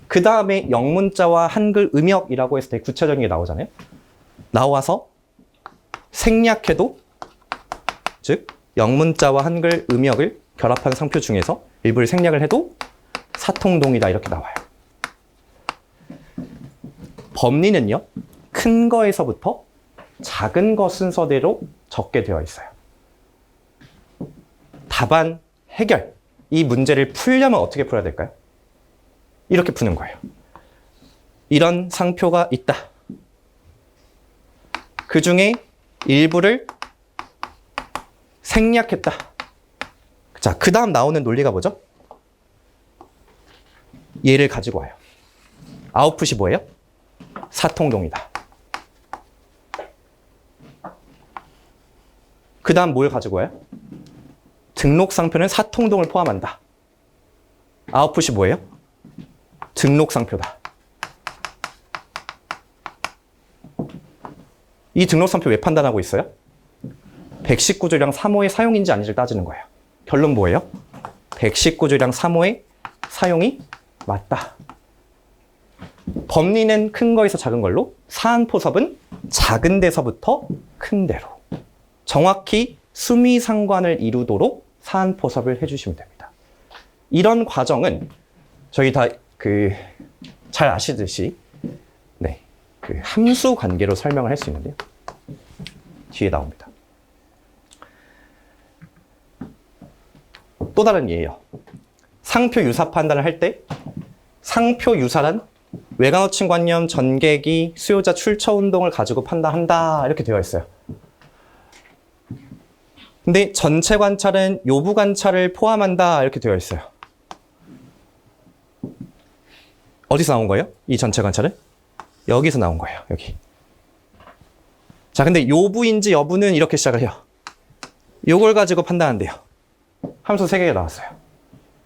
그 다음에 영문자와 한글 음역이라고 해서 되게 구체적인 게 나오잖아요. 나와서 생략해도, 즉 영문자와 한글 음역을 결합한 상표 중에서 일부를 생략을 해도 사통동이다 이렇게 나와요. 법리는요, 큰 거에서부터 작은 거 순서대로 적게 되어 있어요. 답안, 해결. 이 문제를 풀려면 어떻게 풀어야 될까요? 이렇게 푸는 거예요. 이런 상표가 있다. 그 중에 일부를 생략했다. 자, 그 다음 나오는 논리가 뭐죠? 얘를 가지고 와요. 아웃풋이 뭐예요? 사통동이다. 그 다음 뭘 가지고 와요? 등록상표는 사통동을 포함한다. 아웃풋이 뭐예요? 등록상표다. 이 등록상표 왜 판단하고 있어요? 119조랑 3호의 사용인지 아닌지를 따지는 거예요. 결론 뭐예요? 119조랑 3호의 사용이 맞다. 법리는 큰 거에서 작은 걸로, 사안포섭은 작은 데서부터 큰 데로. 정확히 수미상관을 이루도록 사안포섭을 해주시면 됩니다. 이런 과정은 저희 다 잘 아시듯이 함수 관계로 설명을 할 수 있는데요. 뒤에 나옵니다. 또 다른 예예요. 상표 유사 판단을 할 때 상표 유사란 외관호칭관념, 전개기, 수요자 출처 운동을 가지고 판단한다 이렇게 되어 있어요. 근데 전체 관찰은 요부 관찰을 포함한다 이렇게 되어 있어요. 어디서 나온 거예요? 이 전체 관찰은? 여기서 나온 거예요. 여기. 자, 근데 요부인지 여부는 이렇게 시작을 해요. 요걸 가지고 판단한대요. 함수 3개가 나왔어요.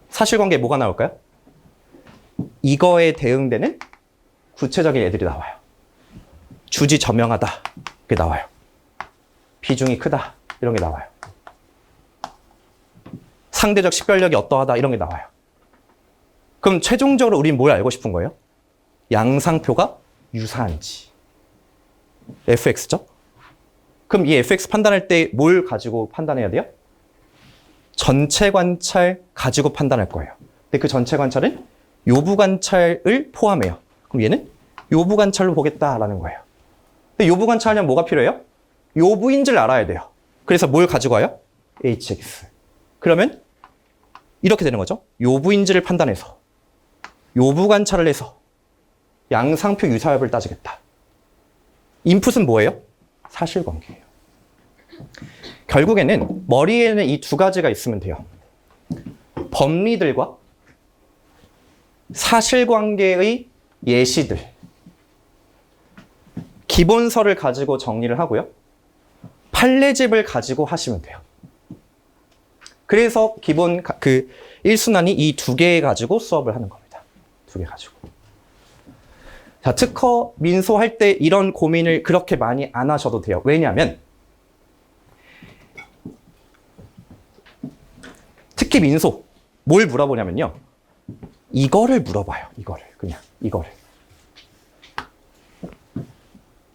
사실관계에 뭐가 나올까요? 이거에 대응되는 구체적인 애들이 나와요. 주지 저명하다. 이게 나와요. 비중이 크다. 이런 게 나와요. 상대적 식별력이 어떠하다. 이런 게 나와요. 그럼 최종적으로 우린 뭘 알고 싶은 거예요? 양상표가 유사한지. fx죠? 그럼 이 fx 판단할 때 뭘 가지고 판단해야 돼요? 전체 관찰 가지고 판단할 거예요. 근데 그 전체 관찰은 요부 관찰을 포함해요. 그럼 얘는 요부 관찰로 보겠다라는 거예요. 근데 요부 관찰하려면 뭐가 필요해요? 요부인지를 알아야 돼요. 그래서 뭘 가지고 와요? hx. 그러면 이렇게 되는 거죠. 요부인지를 판단해서 요부 관찰을 해서 양상표 유사협을 따지겠다. 인풋은 뭐예요? 사실관계예요. 결국에는 머리에는 이 두 가지가 있으면 돼요. 법리들과 사실관계의 예시들. 기본서를 가지고 정리를 하고요. 판례집을 가지고 하시면 돼요. 그래서 기본 1순환이 이 2개 가지고 수업을 하는 겁니다. 2개 가지고. 자, 특허 민소할 때 이런 고민을 그렇게 많이 안 하셔도 돼요. 왜냐하면 특히 민소 뭘 물어보냐면요. 이거를 물어봐요. 이거를.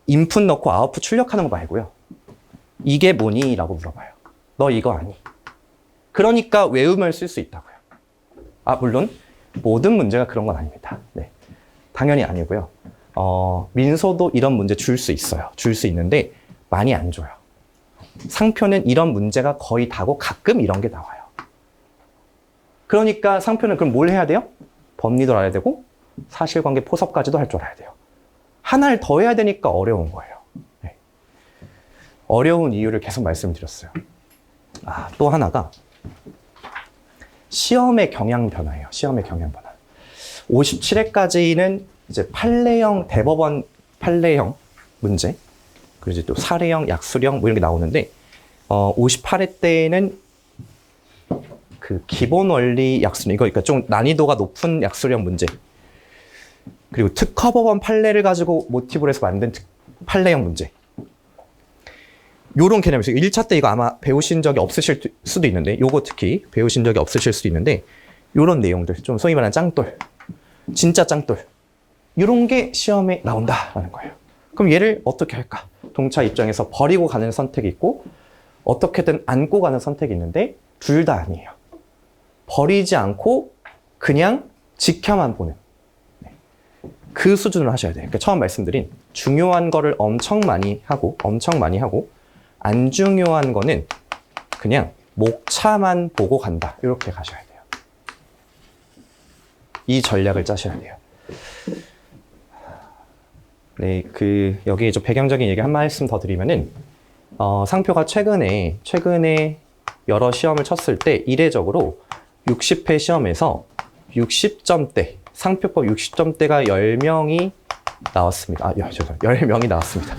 인풋 넣고 아웃풋 출력하는 거 말고요. 이게 뭐니? 라고 물어봐요. 너 이거 아니? 그러니까 외우면 쓸 수 있다고요. 물론 모든 문제가 그런 건 아닙니다. 네, 당연히 아니고요. 민소도 이런 문제 줄 수 있어요. 줄 수 있는데 많이 안 줘요. 상표는 이런 문제가 거의 다고 가끔 이런 게 나와요. 그러니까 상표는 그럼 뭘 해야 돼요? 법리도 알아야 되고 사실관계 포섭까지도 할 줄 알아야 돼요. 하나를 더 해야 되니까 어려운 거예요. 네. 어려운 이유를 계속 말씀드렸어요. 또 하나가 시험의 경향 변화예요. 시험의 경향 변화. 57회까지는 이제 판례형, 대법원 판례형 문제, 그리고 이제 또 사례형, 약술형 뭐 이런 게 나오는데, 58회 때는 그 기본 원리 약술, 그러니까 좀 난이도가 높은 약술형 문제, 그리고 특허법원 판례를 가지고 모티브로 해서 만든 판례형 문제. 요런 개념이 있어요. 1차 때 이거 아마 배우신 적이 없으실 수도 있는데, 요거 특히 배우신 적이 없으실 수도 있는데, 요런 내용들, 좀 소위 말하는 짱돌, 진짜 짱돌, 요런 게 시험에 나온다라는 거예요. 그럼 얘를 어떻게 할까? 동차 입장에서 버리고 가는 선택이 있고, 어떻게든 안고 가는 선택이 있는데, 둘 다 아니에요. 버리지 않고 그냥 지켜만 보는. 그 수준으로 하셔야 돼요. 그러니까 처음 말씀드린 중요한 거를 엄청 많이 하고 안 중요한 거는 그냥 목차만 보고 간다. 이렇게 가셔야 돼요. 이 전략을 짜셔야 돼요. 네, 여기에 좀 배경적인 얘기 한 말씀 더 드리면은, 상표가 최근에 여러 시험을 쳤을 때 이례적으로 60회 시험에서 60점대, 상표법 60점대가 10명이 나왔습니다. 죄송해요. 10명이 나왔습니다.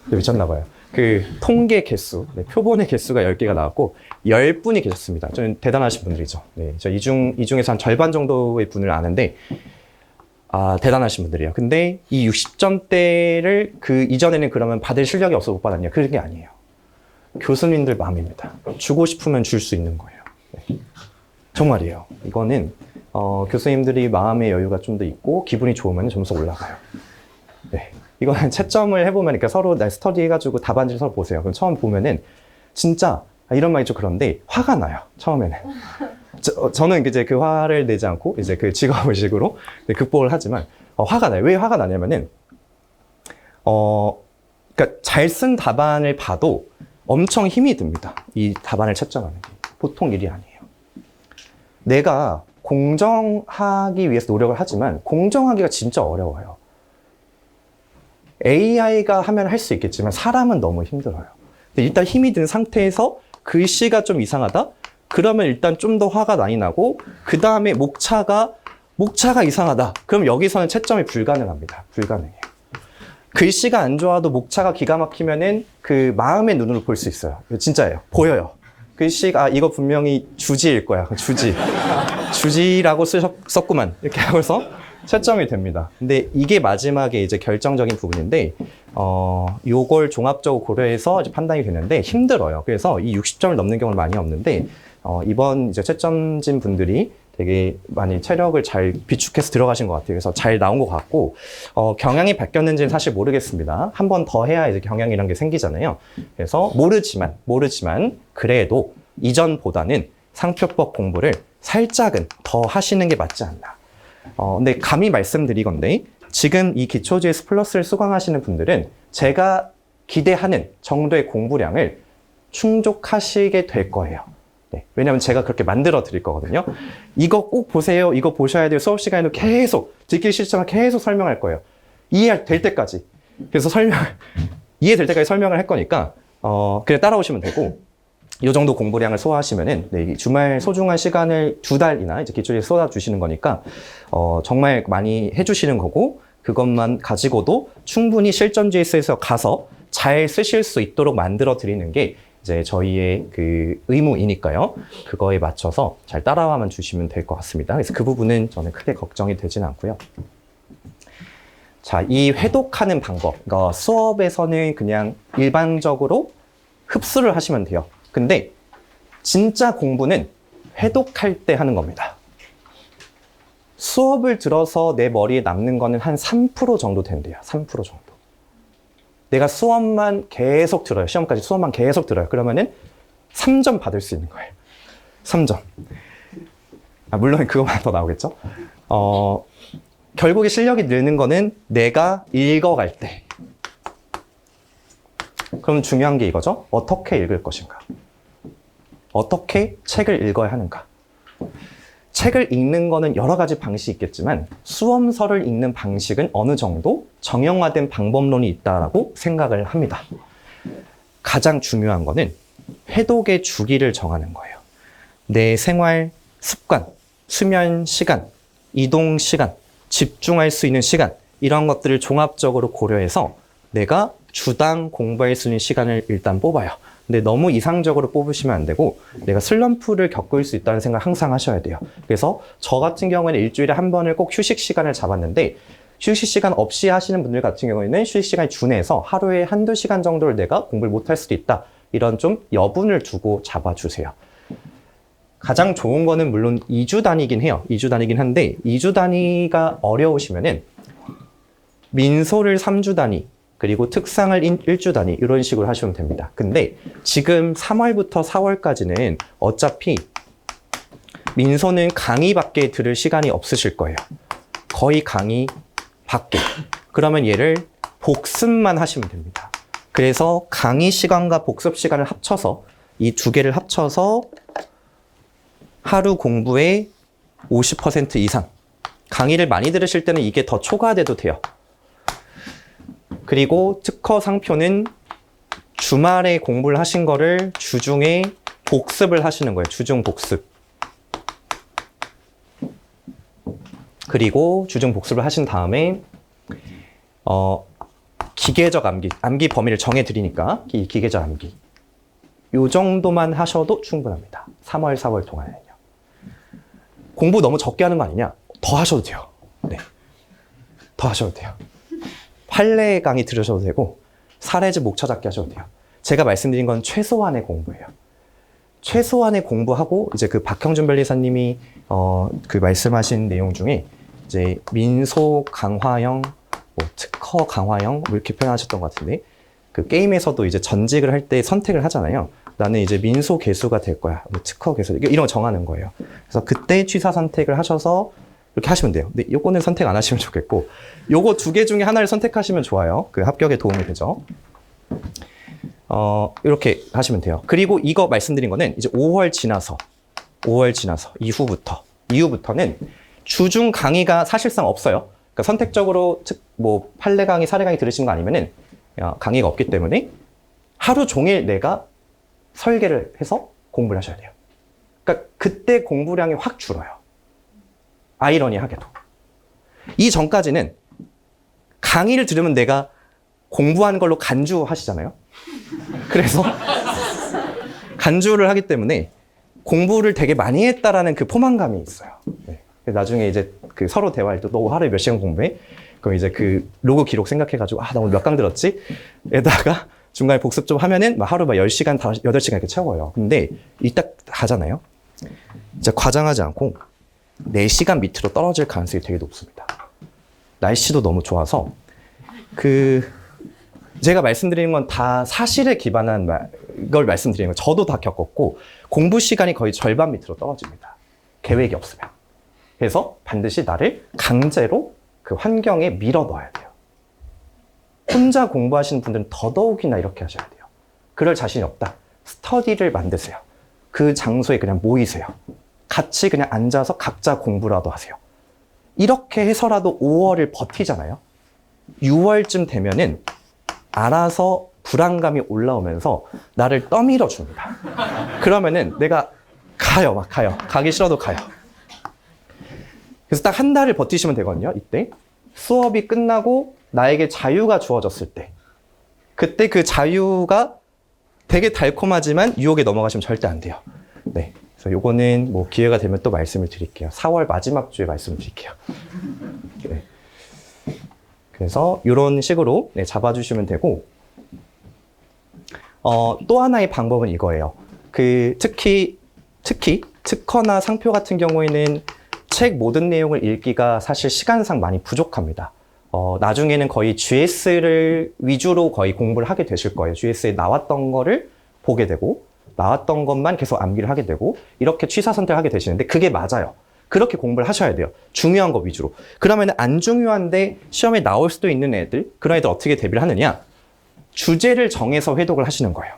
미쳤나봐요. 통계 개수, 표본의 개수가 10개가 나왔고, 10분이 계셨습니다. 저는 대단하신 분들이죠. 네, 저 이 중에서 한 절반 정도의 분을 아는데, 대단하신 분들이에요. 근데 이 60점대를 이전에는 그러면 받을 실력이 없어서 못 받았냐? 그런 게 아니에요. 교수님들 마음입니다. 주고 싶으면 줄 수 있는 거예요. 네. 정말이에요. 이거는, 교수님들이 마음의 여유가 좀 더 있고, 기분이 좋으면 점수가 올라가요. 네. 이거는 채점을 해보면, 그러니까 서로 스터디 해가지고 답안지를 서로 보세요. 그럼 처음 보면은, 진짜, 이런 말이 좀 그런데, 화가 나요. 처음에는. 저는 이제 그 화를 내지 않고, 이제 그 직업의식으로 극복을 하지만, 화가 나요. 왜 화가 나냐면은, 그러니까 잘 쓴 답안을 봐도 엄청 힘이 듭니다. 이 답안을 채점하는 게. 보통 일이 아니에요. 내가 공정하기 위해서 노력을 하지만, 공정하기가 진짜 어려워요. AI가 하면 할 수 있겠지만 사람은 너무 힘들어요. 근데 일단 힘이 든 상태에서 글씨가 좀 이상하다? 그러면 일단 좀 더 화가 많이 나고, 그 다음에 목차가 이상하다. 그럼 여기서는 채점이 불가능합니다. 불가능해요. 글씨가 안 좋아도 목차가 기가 막히면은 그 마음의 눈으로 볼 수 있어요. 진짜예요. 보여요. 글씨가 이거 분명히 주지일 거야. 주지라고 썼구만. 이렇게 하고서 채점이 됩니다. 근데 이게 마지막에 이제 결정적인 부분인데, 요걸 종합적으로 고려해서 이제 판단이 되는데 힘들어요. 그래서 이 60점을 넘는 경우는 많이 없는데, 이번 이제 채점진 분들이 되게 많이 체력을 잘 비축해서 들어가신 것 같아요. 그래서 잘 나온 것 같고, 경향이 바뀌었는지는 사실 모르겠습니다. 한 번 더 해야 이제 경향이란 게 생기잖아요. 그래서 모르지만, 그래도 이전보다는 상표법 공부를 살짝은 더 하시는 게 맞지 않나. 근데 감히 말씀드리건데, 지금 이 기초 GS 플러스를 수강하시는 분들은 제가 기대하는 정도의 공부량을 충족하시게 될 거예요. 네, 왜냐하면 제가 그렇게 만들어 드릴 거거든요. 이거 꼭 보세요. 이거 보셔야 돼요. 수업 시간에도 계속 듣기 싫지만 계속 설명할 거예요. 이해될 때까지. 그래서 이해될 때까지 설명을 할 거니까 그냥 따라오시면 되고, 이 정도 공부량을 소화하시면은, 네, 주말 소중한 시간을 2달이나 이제 기초에 쏟아주시는 거니까 정말 많이 해주시는 거고, 그것만 가지고도 충분히 실전 GS에서 가서 잘 쓰실 수 있도록 만들어 드리는 게 이제 저희의 그 의무이니까요. 그거에 맞춰서 잘 따라와만 주시면 될 것 같습니다. 그래서 그 부분은 저는 크게 걱정이 되진 않고요. 자, 이 회독하는 방법. 그러니까 수업에서는 그냥 일반적으로 흡수를 하시면 돼요. 근데 진짜 공부는 회독할 때 하는 겁니다. 수업을 들어서 내 머리에 남는 거는 한 3% 정도 된대요. 3% 정도. 내가 수업만 계속 들어요. 시험까지 수업만 계속 들어요. 그러면은 3점 받을 수 있는 거예요. 3점. 물론 그것만 더 나오겠죠. 결국에 실력이 느는 거는 내가 읽어갈 때. 그럼 중요한 게 이거죠. 어떻게 읽을 것인가. 어떻게 책을 읽어야 하는가. 책을 읽는 거는 여러 가지 방식이 있겠지만 수험서를 읽는 방식은 어느 정도 정형화된 방법론이 있다고 생각을 합니다. 가장 중요한 거는 회독의 주기를 정하는 거예요. 내 생활 습관, 수면 시간, 이동 시간, 집중할 수 있는 시간, 이런 것들을 종합적으로 고려해서 내가 주당 공부할 수 있는 시간을 일단 뽑아요. 근데 너무 이상적으로 뽑으시면 안 되고, 내가 슬럼프를 겪을 수 있다는 생각 항상 하셔야 돼요. 그래서 저 같은 경우에는 일주일에 한 번을 꼭 휴식 시간을 잡았는데, 휴식 시간 없이 하시는 분들 같은 경우에는 휴식 시간에 준해서 하루에 1~2시간 정도를 내가 공부를 못할 수도 있다. 이런 좀 여분을 두고 잡아주세요. 가장 좋은 거는 물론 2주 단위긴 해요. 2주 단위긴 한데, 2주 단위가 어려우시면은 민소를 3주 단위, 그리고 특상을 1주 단위, 이런 식으로 하시면 됩니다. 근데 지금 3월부터 4월까지는 어차피 민소는 강의밖에 들을 시간이 없으실 거예요. 거의 강의 밖에. 그러면 얘를 복습만 하시면 됩니다. 그래서 강의 시간과 복습 시간을 합쳐서 이 두 개를 합쳐서 하루 공부의 50% 이상. 강의를 많이 들으실 때는 이게 더 초과돼도 돼요. 그리고 특허 상표는 주말에 공부를 하신 거를 주중에 복습을 하시는 거예요. 주중 복습. 그리고 주중 복습을 하신 다음에 기계적 암기 범위를 정해드리니까 이 기계적 암기 요 정도만 하셔도 충분합니다. 3월, 4월 동안은요. 공부 너무 적게 하는 거 아니냐? 더 하셔도 돼요. 네, 더 하셔도 돼요. 판례 강의 들으셔도 되고 사례집 목차 잡기 하셔도 돼요. 제가 말씀드린 건 최소한의 공부예요. 최소한의 공부하고 이제 그 박형준 변리사님이 그 말씀하신 내용 중에 이제 민소 강화형, 뭐 특허 강화형 뭐 이렇게 표현하셨던 것 같은데 그 게임에서도 이제 전직을 할 때 선택을 하잖아요. 나는 이제 민소 개수가 될 거야. 뭐 특허 개수 이런 거 정하는 거예요. 그래서 그때 취사 선택을 하셔서 이렇게 하시면 돼요. 근데 요거는 선택 안 하시면 좋겠고 요거 두 개 중에 하나를 선택하시면 좋아요. 그 합격에 도움이 되죠. 이렇게 하시면 돼요. 그리고 이거 말씀드린 거는 이제 5월 지나서 이후부터는 주중 강의가 사실상 없어요. 그러니까 선택적으로 뭐 판례 강의, 사례 강의 들으신 거 아니면은 강의가 없기 때문에 하루 종일 내가 설계를 해서 공부를 하셔야 돼요. 그러니까 그때 공부량이 확 줄어요. 아이러니하게도. 이 전까지는 강의를 들으면 내가 공부한 걸로 간주하시잖아요. 그래서 간주를 하기 때문에 공부를 되게 많이 했다라는 그 포만감이 있어요. 네. 나중에 이제 그 서로 대화할 때 너 하루에 몇 시간 공부해? 그럼 이제 그 로그 기록 생각해가지고 나 오늘 몇 강 들었지? 에다가 중간에 복습 좀 하면은 하루 10시간, 8시간 이렇게 채워요. 근데 이따 가잖아요. 이제 과장하지 않고 4시간 밑으로 떨어질 가능성이 되게 높습니다. 날씨도 너무 좋아서 제가 말씀드리는 건 다 사실에 기반한 걸 말씀드리는 거 저도 다 겪었고 공부 시간이 거의 절반 밑으로 떨어집니다. 계획이 없으면. 그래서 반드시 나를 강제로 그 환경에 밀어 넣어야 돼요. 혼자 공부하시는 분들은 더더욱이나 이렇게 하셔야 돼요. 그럴 자신이 없다. 스터디를 만드세요. 그 장소에 그냥 모이세요. 같이 그냥 앉아서 각자 공부라도 하세요. 이렇게 해서라도 5월을 버티잖아요. 6월쯤 되면은 알아서 불안감이 올라오면서 나를 떠밀어 줍니다. 그러면은 내가 가요. 가기 싫어도 가요. 그래서 딱 한 달을 버티시면 되거든요. 이때 수업이 끝나고 나에게 자유가 주어졌을 때 그때 그 자유가 되게 달콤하지만 유혹에 넘어가시면 절대 안 돼요. 네, 그래서 요거는 뭐 기회가 되면 또 말씀을 드릴게요. 4월 마지막 주에 말씀을 드릴게요. 네. 그래서 이런 식으로 잡아주시면 되고 또 하나의 방법은 이거예요. 특히 특허나 상표 같은 경우에는 책 모든 내용을 읽기가 사실 시간상 많이 부족합니다. 나중에는 거의 GS를 위주로 거의 공부를 하게 되실 거예요. GS에 나왔던 거를 보게 되고 나왔던 것만 계속 암기를 하게 되고 이렇게 취사 선택을 하게 되시는데 그게 맞아요. 그렇게 공부를 하셔야 돼요. 중요한 거 위주로. 그러면 안 중요한데 시험에 나올 수도 있는 애들, 그런 애들 어떻게 대비를 하느냐? 주제를 정해서 회독을 하시는 거예요.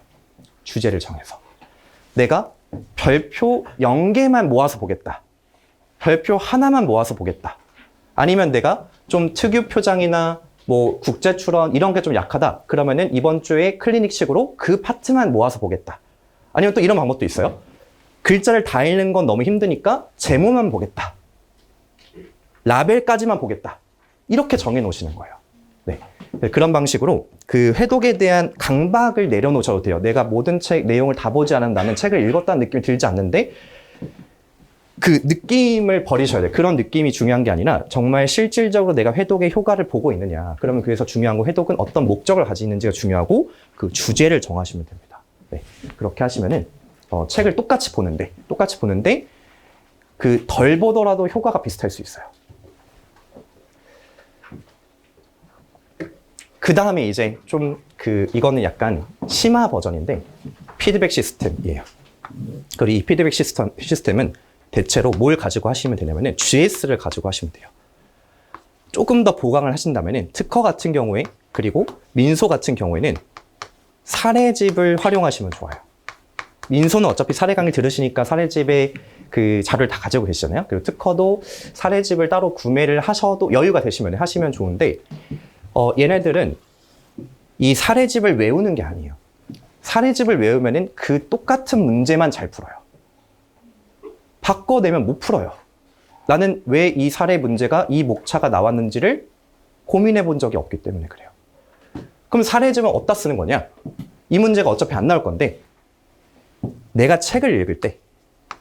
주제를 정해서. 내가 별표 0개만 모아서 보겠다. 별표 하나만 모아서 보겠다. 아니면 내가 좀 특유 표장이나 뭐 국제 출원 이런 게 좀 약하다. 그러면은 이번 주에 클리닉식으로 그 파트만 모아서 보겠다. 아니면 또 이런 방법도 있어요. 글자를 다 읽는 건 너무 힘드니까 제목만 보겠다. 라벨까지만 보겠다. 이렇게 정해 놓으시는 거예요. 네. 그런 방식으로 그 회독에 대한 강박을 내려놓으셔도 돼요. 내가 모든 책 내용을 다 보지 않은 나는 책을 읽었다는 느낌이 들지 않는데 그 느낌을 버리셔야 돼요. 그런 느낌이 중요한 게 아니라 정말 실질적으로 내가 회독의 효과를 보고 있느냐. 그러면 그래서 중요한 거 회독은 어떤 목적을 가지고 있는지가 중요하고 그 주제를 정하시면 됩니다. 네. 그렇게 하시면은 책을 똑같이 보는데 그 덜 보더라도 효과가 비슷할 수 있어요. 그 다음에 이제 좀 이거는 약간 심화 버전인데 피드백 시스템이에요. 그리고 이 피드백 시스템은 대체로 뭘 가지고 하시면 되냐면은 GS를 가지고 하시면 돼요. 조금 더 보강을 하신다면은 특허 같은 경우에 그리고 민소 같은 경우에는 사례집을 활용하시면 좋아요. 민소는 어차피 사례 강의 들으시니까 사례집에 그 자료를 다 가지고 계시잖아요. 그리고 특허도 사례집을 따로 구매를 하셔도 여유가 되시면 하시면 좋은데 얘네들은 이 사례집을 외우는 게 아니에요. 사례집을 외우면은 그 똑같은 문제만 잘 풀어요. 바꿔내면 못 풀어요. 나는 왜 이 사례 문제가 이 목차가 나왔는지를 고민해 본 적이 없기 때문에 그래요. 그럼 사례집은 어디다 쓰는 거냐? 이 문제가 어차피 안 나올 건데 내가 책을 읽을 때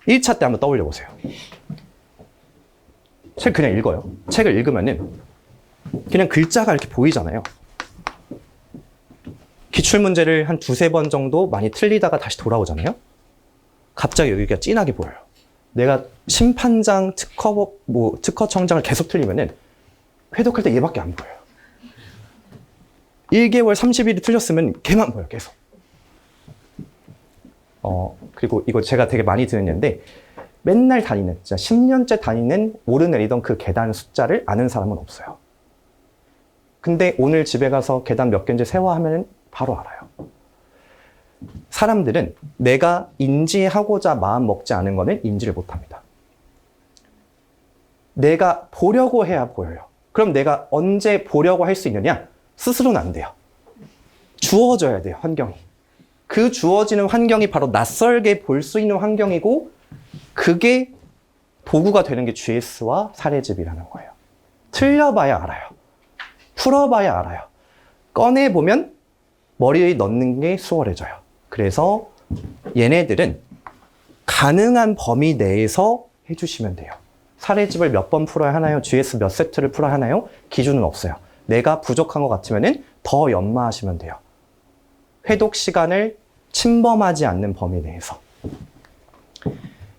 1차 때 한번 떠올려 보세요. 책 그냥 읽어요. 책을 읽으면은 그냥 글자가 이렇게 보이잖아요. 기출문제를 한 두세 번 정도 많이 틀리다가 다시 돌아오잖아요. 갑자기 여기가 진하게 보여요. 내가 심판장, 특허청장을 계속 틀리면은 회독할 때 얘밖에 안 보여요. 1개월 30일이 틀렸으면 걔만 보여요, 계속. 그리고 이거 제가 되게 많이 듣는 얘기인데 맨날 다니는, 진짜 10년째 다니는 오르내리던 그 계단 숫자를 아는 사람은 없어요. 근데 오늘 집에 가서 계단 몇 개인지 세워하면 바로 알아요. 사람들은 내가 인지하고자 마음 먹지 않은 거는 인지를 못합니다. 내가 보려고 해야 보여요. 그럼 내가 언제 보려고 할 수 있느냐? 스스로는 안 돼요. 주어져야 돼요, 환경이. 그 주어지는 환경이 바로 낯설게 볼 수 있는 환경이고 그게 도구가 되는 게 GS와 사례집이라는 거예요. 틀려봐야 알아요. 풀어봐야 알아요. 꺼내보면 머리에 넣는 게 수월해져요. 그래서 얘네들은 가능한 범위 내에서 해주시면 돼요. 사례집을 몇 번 풀어야 하나요? GS 몇 세트를 풀어야 하나요? 기준은 없어요. 내가 부족한 것 같으면 더 연마하시면 돼요. 회독 시간을 침범하지 않는 범위 내에서.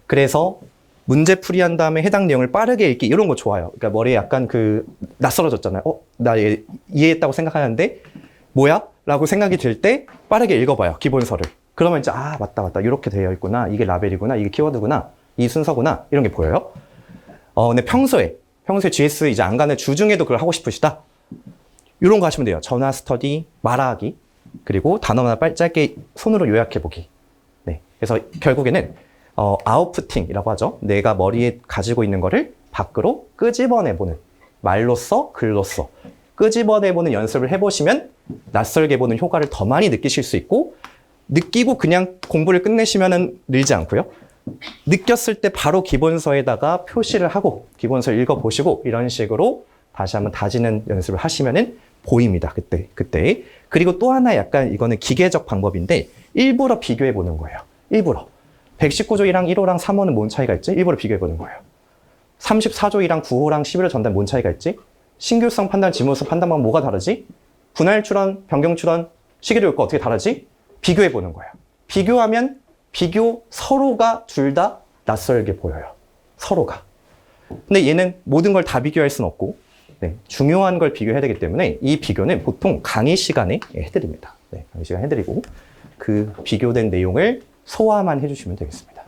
그래서 문제 풀이한 다음에 해당 내용을 빠르게 읽기 이런 거 좋아요. 그러니까 머리에 약간 낯설어졌잖아요. 나 얘 이해했다고 생각하는데 뭐야? 라고 생각이 들 때 빠르게 읽어봐요. 기본서를. 그러면 이제 맞다. 이렇게 되어 있구나. 이게 라벨이구나. 이게 키워드구나. 이 순서구나. 이런 게 보여요. 근데 평소에 GS 이제 안 가는 주중에도 그걸 하고 싶으시다. 이런 거 하시면 돼요. 전화 스터디, 말하기, 그리고 단어나 짧게 손으로 요약해보기. 네. 그래서 결국에는 아웃푸팅이라고 하죠. 내가 머리에 가지고 있는 거를 밖으로 끄집어내보는, 말로써 글로써 끄집어내보는 연습을 해보시면 낯설게 보는 효과를 더 많이 느끼실 수 있고, 느끼고 그냥 공부를 끝내시면은 늘지 않고요. 느꼈을 때 바로 기본서에다가 표시를 하고 기본서를 읽어보시고 이런 식으로 다시 한번 다지는 연습을 하시면은 보입니다. 그때. 그리고 또 하나 약간 이거는 기계적 방법인데 일부러 비교해 보는 거예요. 일부러. 119조 1항 1호랑 3호는 뭔 차이가 있지? 일부러 비교해 보는 거예요. 34조 1항 9호랑 11호 전단 뭔 차이가 있지? 신규성 판단, 지문성 판단만 뭐가 다르지? 분할 출원, 변경 출원, 시기도 효과 어떻게 다르지? 비교해 보는 거예요. 비교하면 서로가 둘 다 낯설게 보여요. 서로가. 근데 얘는 모든 걸 다 비교할 수는 없고 중요한 걸 비교해야 되기 때문에 이 비교는 보통 강의 시간에 해드립니다. 강의 시간에 해드리고 그 비교된 내용을 소화만 해주시면 되겠습니다.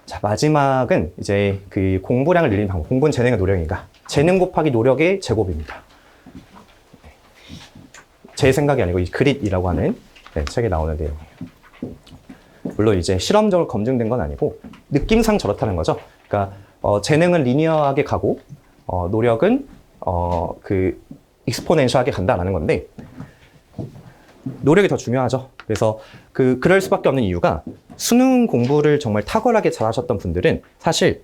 자, 마지막은 이제 그 공부량을 늘리는 방법. 공부는 재능의 노력이니까 재능 곱하기 노력의 제곱입니다. 제 생각이 아니고 이 그릿이라고 하는 책에 나오는 내용이에요. 물론 이제 실험적으로 검증된 건 아니고 느낌상 저렇다는 거죠. 그러니까 재능은 리니어하게 가고 노력은 익스포넨셜하게 간다라는 건데 노력이 더 중요하죠. 그래서 그럴 수밖에 없는 이유가 수능 공부를 정말 탁월하게 잘하셨던 분들은 사실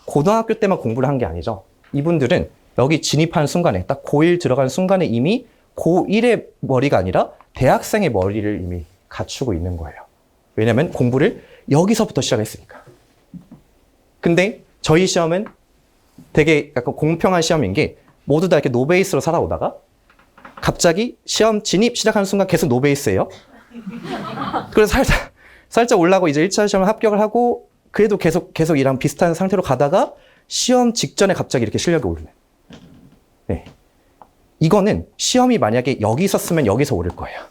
고등학교 때만 공부를 한 게 아니죠. 이분들은 여기 진입하는 순간에 딱 고1 들어가는 순간에 이미 고1의 머리가 아니라 대학생의 머리를 이미 갖추고 있는 거예요. 왜냐면 공부를 여기서부터 시작했으니까. 근데 저희 시험은 되게 약간 공평한 시험인 게 모두 다 이렇게 노베이스로 살아오다가 갑자기 시험 진입 시작하는 순간 계속 노베이스예요. 그래서 살짝 올라가고 이제 1차 시험을 합격을 하고 그래도 계속 이랑 비슷한 상태로 가다가 시험 직전에 갑자기 이렇게 실력이 오르는. 네. 이거는 시험이 만약에 여기 있었으면 여기서 오를 거예요.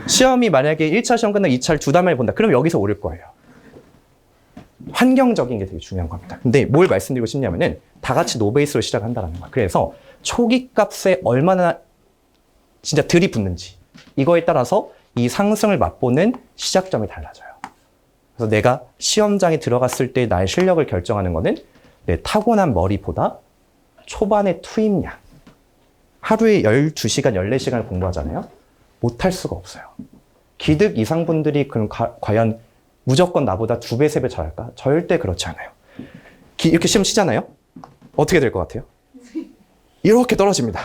시험이 만약에 1차 시험 끝나고 2차를 두 달 만에 본다. 그럼 여기서 오를 거예요. 환경적인 게 되게 중요한 겁니다. 근데 뭘 말씀드리고 싶냐면은 다 같이 노베이스로 시작한다는 거예요. 그래서 초기 값에 얼마나 진짜 들이붙는지 이거에 따라서 이 상승을 맛보는 시작점이 달라져요. 그래서 내가 시험장에 들어갔을 때 나의 실력을 결정하는 거는 내 타고난 머리보다 초반의 투입량. 하루에 12시간, 14시간을 공부하잖아요. 못할 수가 없어요. 기득 이상 분들이 그럼 과연 무조건 나보다 2배, 3배 잘할까? 절대 그렇지 않아요. 이렇게 시험 치잖아요. 어떻게 될 것 같아요? 이렇게 떨어집니다.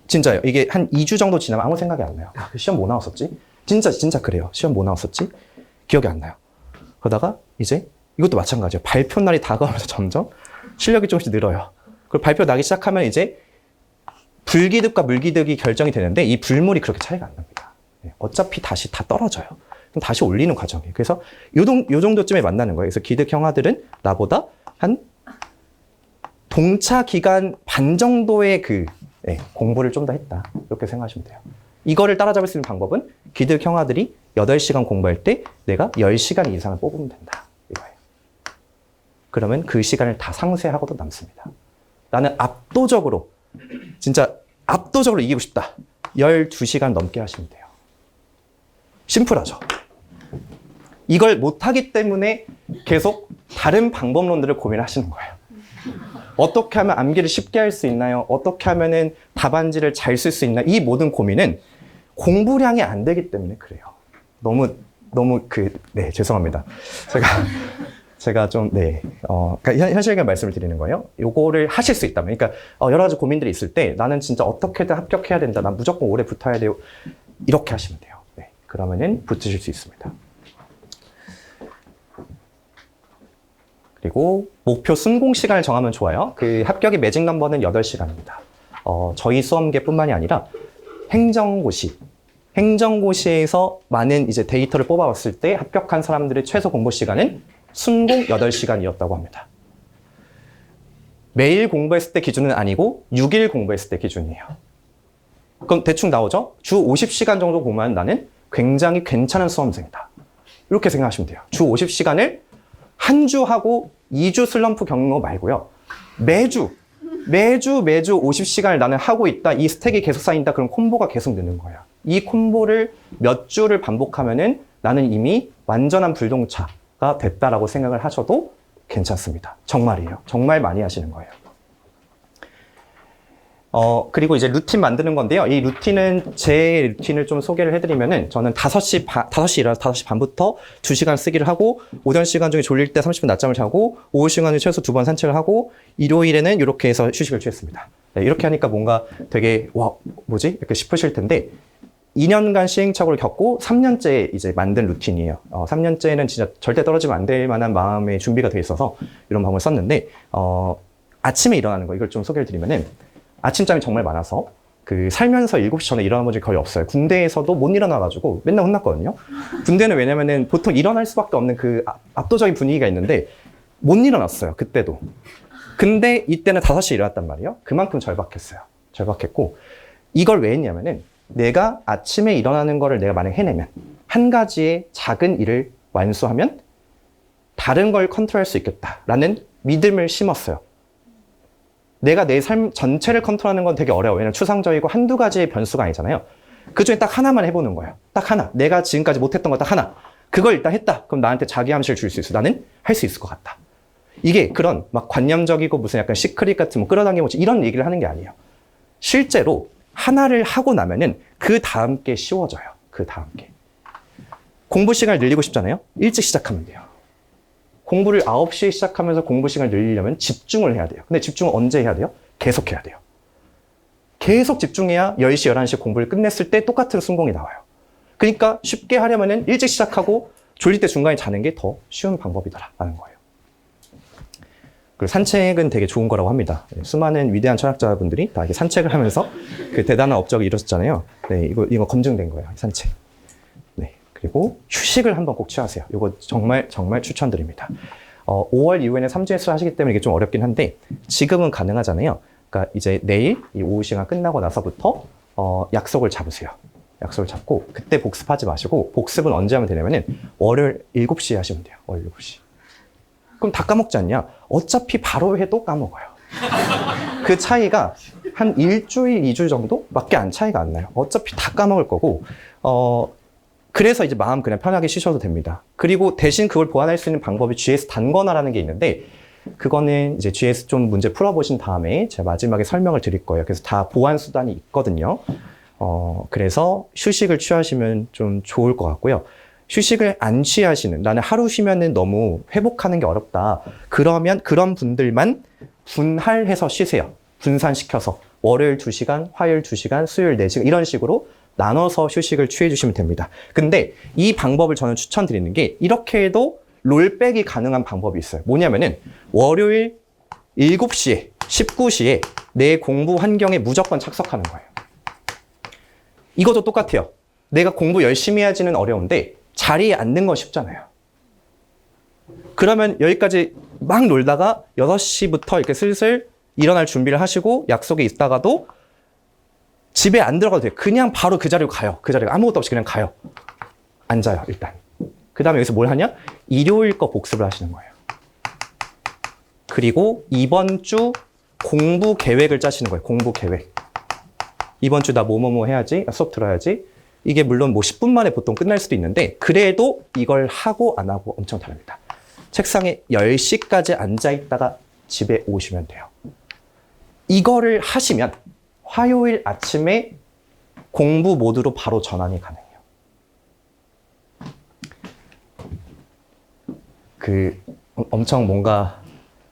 진짜요. 이게 한 2주 정도 지나면 아무 생각이 안 나요. 그 시험 뭐 나왔었지? 진짜 그래요. 시험 뭐 나왔었지? 기억이 안 나요. 그러다가 이제 이것도 마찬가지예요. 발표 날이 다가오면서 점점 실력이 조금씩 늘어요. 그리고 발표 나기 시작하면 이제 불기득과 물기득이 결정이 되는데 이 불물이 그렇게 차이가 안 납니다. 어차피 다시 다 떨어져요. 그럼 다시 올리는 과정이에요. 그래서 요 정도쯤에 만나는 거예요. 그래서 기득 형아들은 나보다 한 동차 기간 반 정도의 공부를 좀 더 했다. 이렇게 생각하시면 돼요. 이거를 따라잡을 수 있는 방법은 기득 형아들이 8시간 공부할 때 내가 10시간 이상을 뽑으면 된다. 이거예요. 그러면 그 시간을 다 상쇄하고도 남습니다. 나는 진짜 압도적으로 이기고 싶다. 12시간 넘게 하시면 돼요. 심플하죠? 이걸 못하기 때문에 계속 다른 방법론들을 고민하시는 거예요. 어떻게 하면 암기를 쉽게 할 수 있나요? 어떻게 하면은 답안지를 잘 쓸 수 있나? 이 모든 고민은 공부량이 안 되기 때문에 그래요. 너무 죄송합니다. 제가 좀, 그러니까 현실적인 말씀을 드리는 거예요. 요거를 하실 수 있다면. 그러니까, 여러 가지 고민들이 있을 때 나는 진짜 어떻게든 합격해야 된다. 난 무조건 오래 붙어야 돼요. 이렇게 하시면 돼요. 그러면은 붙으실 수 있습니다. 그리고 목표 순공 시간을 정하면 좋아요. 그 합격의 매직 넘버는 8시간입니다. 저희 수험계뿐만이 아니라 행정고시에서 많은 이제 데이터를 뽑아봤을 때 합격한 사람들의 최소 공부 시간은 순공 8시간이었다고 합니다. 매일 공부했을 때 기준은 아니고 6일 공부했을 때 기준이에요. 그럼 대충 나오죠? 주 50시간 정도 공부하면 나는 굉장히 괜찮은 수험생이다. 이렇게 생각하시면 돼요. 주 50시간을 한 주 하고 2주 슬럼프 겪는 거 말고요. 매주 50시간을 나는 하고 있다. 이 스택이 계속 쌓인다. 그럼 콤보가 계속 느는 거예요. 이 콤보를 몇 주를 반복하면은 나는 이미 완전한 불동차가 됐다라고 생각을 하셔도 괜찮습니다. 정말이에요. 정말 많이 하시는 거예요. 그리고 이제 루틴 만드는 건데요. 이 루틴은 제 루틴을 좀 소개를 해드리면은 저는 5시 일어나서 5시 반부터 2시간 쓰기를 하고 오전 시간 중에 졸릴 때 30분 낮잠을 자고 오후 시간에 최소 2번 산책을 하고 일요일에는 이렇게 해서 휴식을 취했습니다. 네, 이렇게 하니까 뭔가 되게 뭐지? 이렇게 싶으실 텐데 2년간 시행착오를 겪고 3년째 이제 만든 루틴이에요. 3년째는 진짜 절대 떨어지면 안 될 만한 마음의 준비가 돼 있어서 이런 방법을 썼는데 아침에 일어나는 거 이걸 좀 소개를 드리면은 아침잠이 정말 많아서 살면서 7시 전에 일어난 본 적이 거의 없어요. 군대에서도 못 일어나가지고 맨날 혼났거든요. 군대는 왜냐면은 보통 일어날 수밖에 없는 압도적인 분위기가 있는데 못 일어났어요. 그때도. 근데 이때는 5시에 일어났단 말이에요. 그만큼 절박했어요. 절박했고 이걸 왜 했냐면은 내가 아침에 일어나는 거를 내가 만약 해내면 한 가지의 작은 일을 완수하면 다른 걸 컨트롤할 수 있겠다라는 믿음을 심었어요. 내가 내 삶 전체를 컨트롤하는 건 되게 어려워요. 왜냐면 추상적이고 한두 가지의 변수가 아니잖아요. 그 중에 딱 하나만 해보는 거예요. 딱 하나. 내가 지금까지 못했던 거 딱 하나. 그걸 일단 했다. 그럼 나한테 자기 암시를 줄 수 있어. 나는 할 수 있을 것 같다. 이게 그런 막 관념적이고 무슨 약간 시크릿 같은 끌어당기고 이런 얘기를 하는 게 아니에요. 실제로 하나를 하고 나면은 그 다음 게 쉬워져요. 그 다음 게. 공부 시간을 늘리고 싶잖아요. 일찍 시작하면 돼요. 공부를 9시에 시작하면서 공부 시간을 늘리려면 집중을 해야 돼요. 근데 집중을 언제 해야 돼요? 계속 해야 돼요. 계속 집중해야 10시, 11시에 공부를 끝냈을 때 똑같은 순공이 나와요. 그러니까 쉽게 하려면은 일찍 시작하고 졸릴 때 중간에 자는 게 더 쉬운 방법이다라는 거예요. 그리고 산책은 되게 좋은 거라고 합니다. 수많은 위대한 철학자분들이 다 이렇게 산책을 하면서 그 대단한 업적을 이뤘잖아요. 네, 이거 검증된 거예요. 산책. 네. 그리고 휴식을 한번 꼭 취하세요. 이거 정말 추천드립니다. 5월 이후에는 3주 횟수를 하시기 때문에 이게 좀 어렵긴 한데 지금은 가능하잖아요. 그러니까 이제 내일 이 오후 시간 끝나고 나서부터 약속을 잡으세요. 약속을 잡고 그때 복습하지 마시고 복습은 언제 하면 되냐면은 월요일 7시에 하시면 돼요. 월요일 7시. 그럼 다 까먹지 않냐? 어차피 바로 해도 까먹어요. 그 차이가 한 일주일, 2주 정도밖에 차이가 안 나요. 어차피 다 까먹을 거고, 그래서 이제 마음 그냥 편하게 쉬셔도 됩니다. 그리고 대신 그걸 보완할 수 있는 방법이 GS 단권화라는 게 있는데, 그거는 이제 GS 좀 문제 풀어보신 다음에 제가 마지막에 설명을 드릴 거예요. 그래서 다 보완 수단이 있거든요. 그래서 휴식을 취하시면 좀 좋을 것 같고요. 휴식을 안 취하시는, 나는 하루 쉬면은 너무 회복하는 게 어렵다. 그러면 그런 분들만 분할해서 쉬세요. 분산시켜서. 월요일 2시간, 화요일 2시간, 수요일 4시간 이런 식으로 나눠서 휴식을 취해 주시면 됩니다. 근데 이 방법을 저는 추천드리는 게 이렇게 해도 롤백이 가능한 방법이 있어요. 뭐냐면은 월요일 7시에, 19시에 내 공부 환경에 무조건 착석하는 거예요. 이것도 똑같아요. 내가 공부 열심히 해야지는 어려운데 자리에 앉는 건 쉽잖아요. 그러면 여기까지 막 놀다가 6시부터 이렇게 슬슬 일어날 준비를 하시고 약속에 있다가도 집에 안 들어가도 돼요. 그냥 바로 그 자리로 가요. 그 자리에 아무것도 없이 그냥 가요. 앉아요, 일단. 그 다음에 여기서 뭘 하냐? 일요일 거 복습을 하시는 거예요. 그리고 이번 주 공부 계획을 짜시는 거예요. 공부 계획. 이번 주 나 뭐뭐뭐 해야지, 수업 들어야지. 이게 물론 뭐 10분 만에 보통 끝날 수도 있는데 그래도 이걸 하고 안 하고 엄청 다릅니다. 책상에 10시까지 앉아있다가 집에 오시면 돼요. 이거를 하시면 화요일 아침에 공부 모드로 바로 전환이 가능해요. 엄청 뭔가,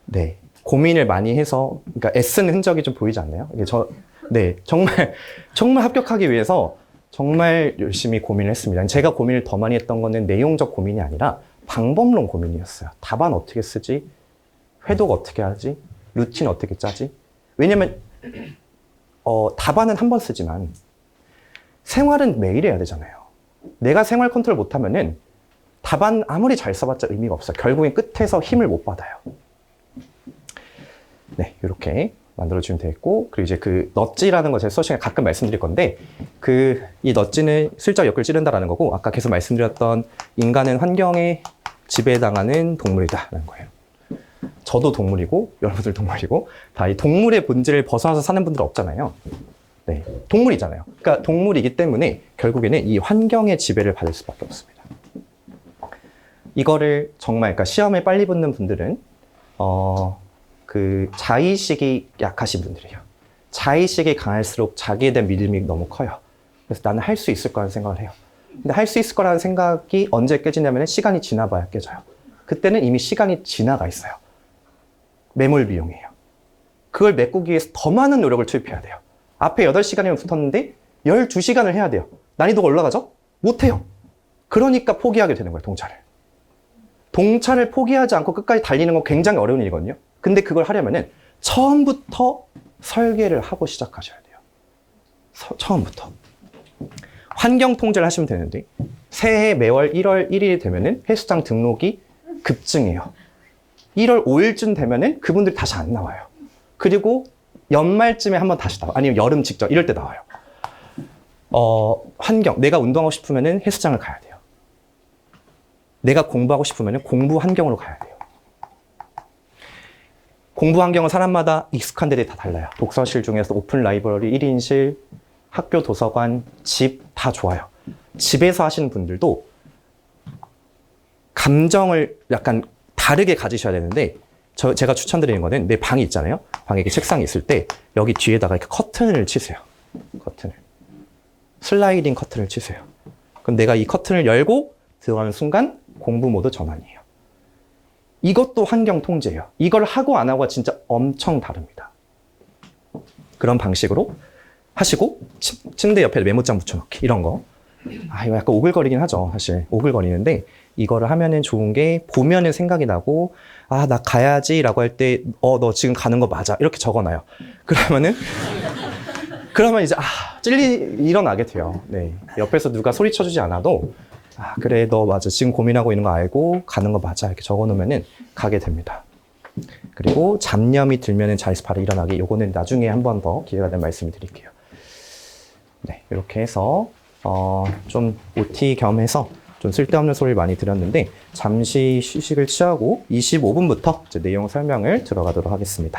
네, 고민을 많이 해서, 그러니까 애쓰는 흔적이 좀 보이지 않나요? 이게 네, 정말 합격하기 위해서 정말 열심히 고민을 했습니다. 제가 고민을 더 많이 했던 거는 내용적 고민이 아니라 방법론 고민이었어요. 답안 어떻게 쓰지? 회독 어떻게 하지? 루틴 어떻게 짜지? 왜냐면, 답안은 한 번 쓰지만 생활은 매일 해야 되잖아요. 내가 생활 컨트롤 못하면은 답안 아무리 잘 써봤자 의미가 없어요. 결국엔 끝에서 힘을 못 받아요. 네, 이렇게 만들어주면 되겠고, 그리고 이제 그 넛지라는 거 제가 수업 시간에 가끔 말씀드릴 건데, 이 넛지는 슬쩍 엮을 찌른다라는 거고, 아까 계속 말씀드렸던 인간은 환경에 지배당하는 동물이다라는 거예요. 저도 동물이고, 여러분들 동물이고, 다 이 동물의 본질을 벗어나서 사는 분들은 없잖아요. 네, 동물이잖아요. 그러니까 동물이기 때문에 결국에는 이 환경의 지배를 받을 수밖에 없습니다. 이거를 정말, 그러니까 시험에 빨리 붙는 분들은, 자의식이 약하신 분들이에요. 자의식이 강할수록 자기에 대한 믿음이 너무 커요. 그래서 나는 할 수 있을 거라는 생각을 해요. 근데 할 수 있을 거라는 생각이 언제 깨지냐면 시간이 지나봐야 깨져요. 그때는 이미 시간이 지나가 있어요. 매몰 비용이에요. 그걸 메꾸기 위해서 더 많은 노력을 투입해야 돼요. 앞에 8시간이면 붙었는데 12시간을 해야 돼요. 난이도가 올라가죠? 못해요. 그러니까 포기하게 되는 거예요, 동차를. 동차를 포기하지 않고 끝까지 달리는 건 굉장히 어려운 일이거든요. 근데 그걸 하려면은 처음부터 설계를 하고 시작하셔야 돼요. 처음부터. 환경 통제를 하시면 되는데 새해 매월 1월 1일이 되면은 헬스장 등록이 급증해요. 1월 5일쯤 되면은 그분들이 다시 안 나와요. 그리고 연말쯤에 한번 다시 나와요. 아니면 여름 직전 이럴 때 나와요. 환경. 내가 운동하고 싶으면은 헬스장을 가야 돼요. 내가 공부하고 싶으면은 공부 환경으로 가야 돼요. 공부 환경은 사람마다 익숙한 데들이 다 달라요. 독서실 중에서 오픈 라이브러리, 1인실, 학교 도서관, 집 다 좋아요. 집에서 하시는 분들도 감정을 약간 다르게 가지셔야 되는데 제가 추천드리는 거는 내 방이 있잖아요. 방에 이렇게 책상이 있을 때 여기 뒤에다가 이렇게 커튼을 치세요. 커튼을. 슬라이딩 커튼을 치세요. 그럼 내가 이 커튼을 열고 들어가는 순간 공부 모드 전환이에요. 이것도 환경 통제예요. 이걸 하고 안 하고가 진짜 엄청 다릅니다. 그런 방식으로 하시고 침대 옆에 메모장 붙여넣기 이런 거. 이거 약간 오글거리긴 하죠. 사실 오글거리는데 이거를 하면은 좋은 게 보면은 생각이 나고 나 가야지 라고 할 때 너 지금 가는 거 맞아 이렇게 적어놔요. 그러면 이제 일어나게 돼요. 네. 옆에서 누가 소리쳐주지 않아도 그래 너 맞아 지금 고민하고 있는 거 알고 가는 거 맞아 이렇게 적어놓으면은 가게 됩니다. 그리고 잡념이 들면은 자리에서 바로 일어나기. 요거는 나중에 한 번 더 기회가 되면 말씀을 드릴게요. 네, 이렇게 해서 좀 OT 겸해서 좀 쓸데없는 소리를 많이 드렸는데 잠시 휴식을 취하고 25분부터 이제 내용 설명을 들어가도록 하겠습니다.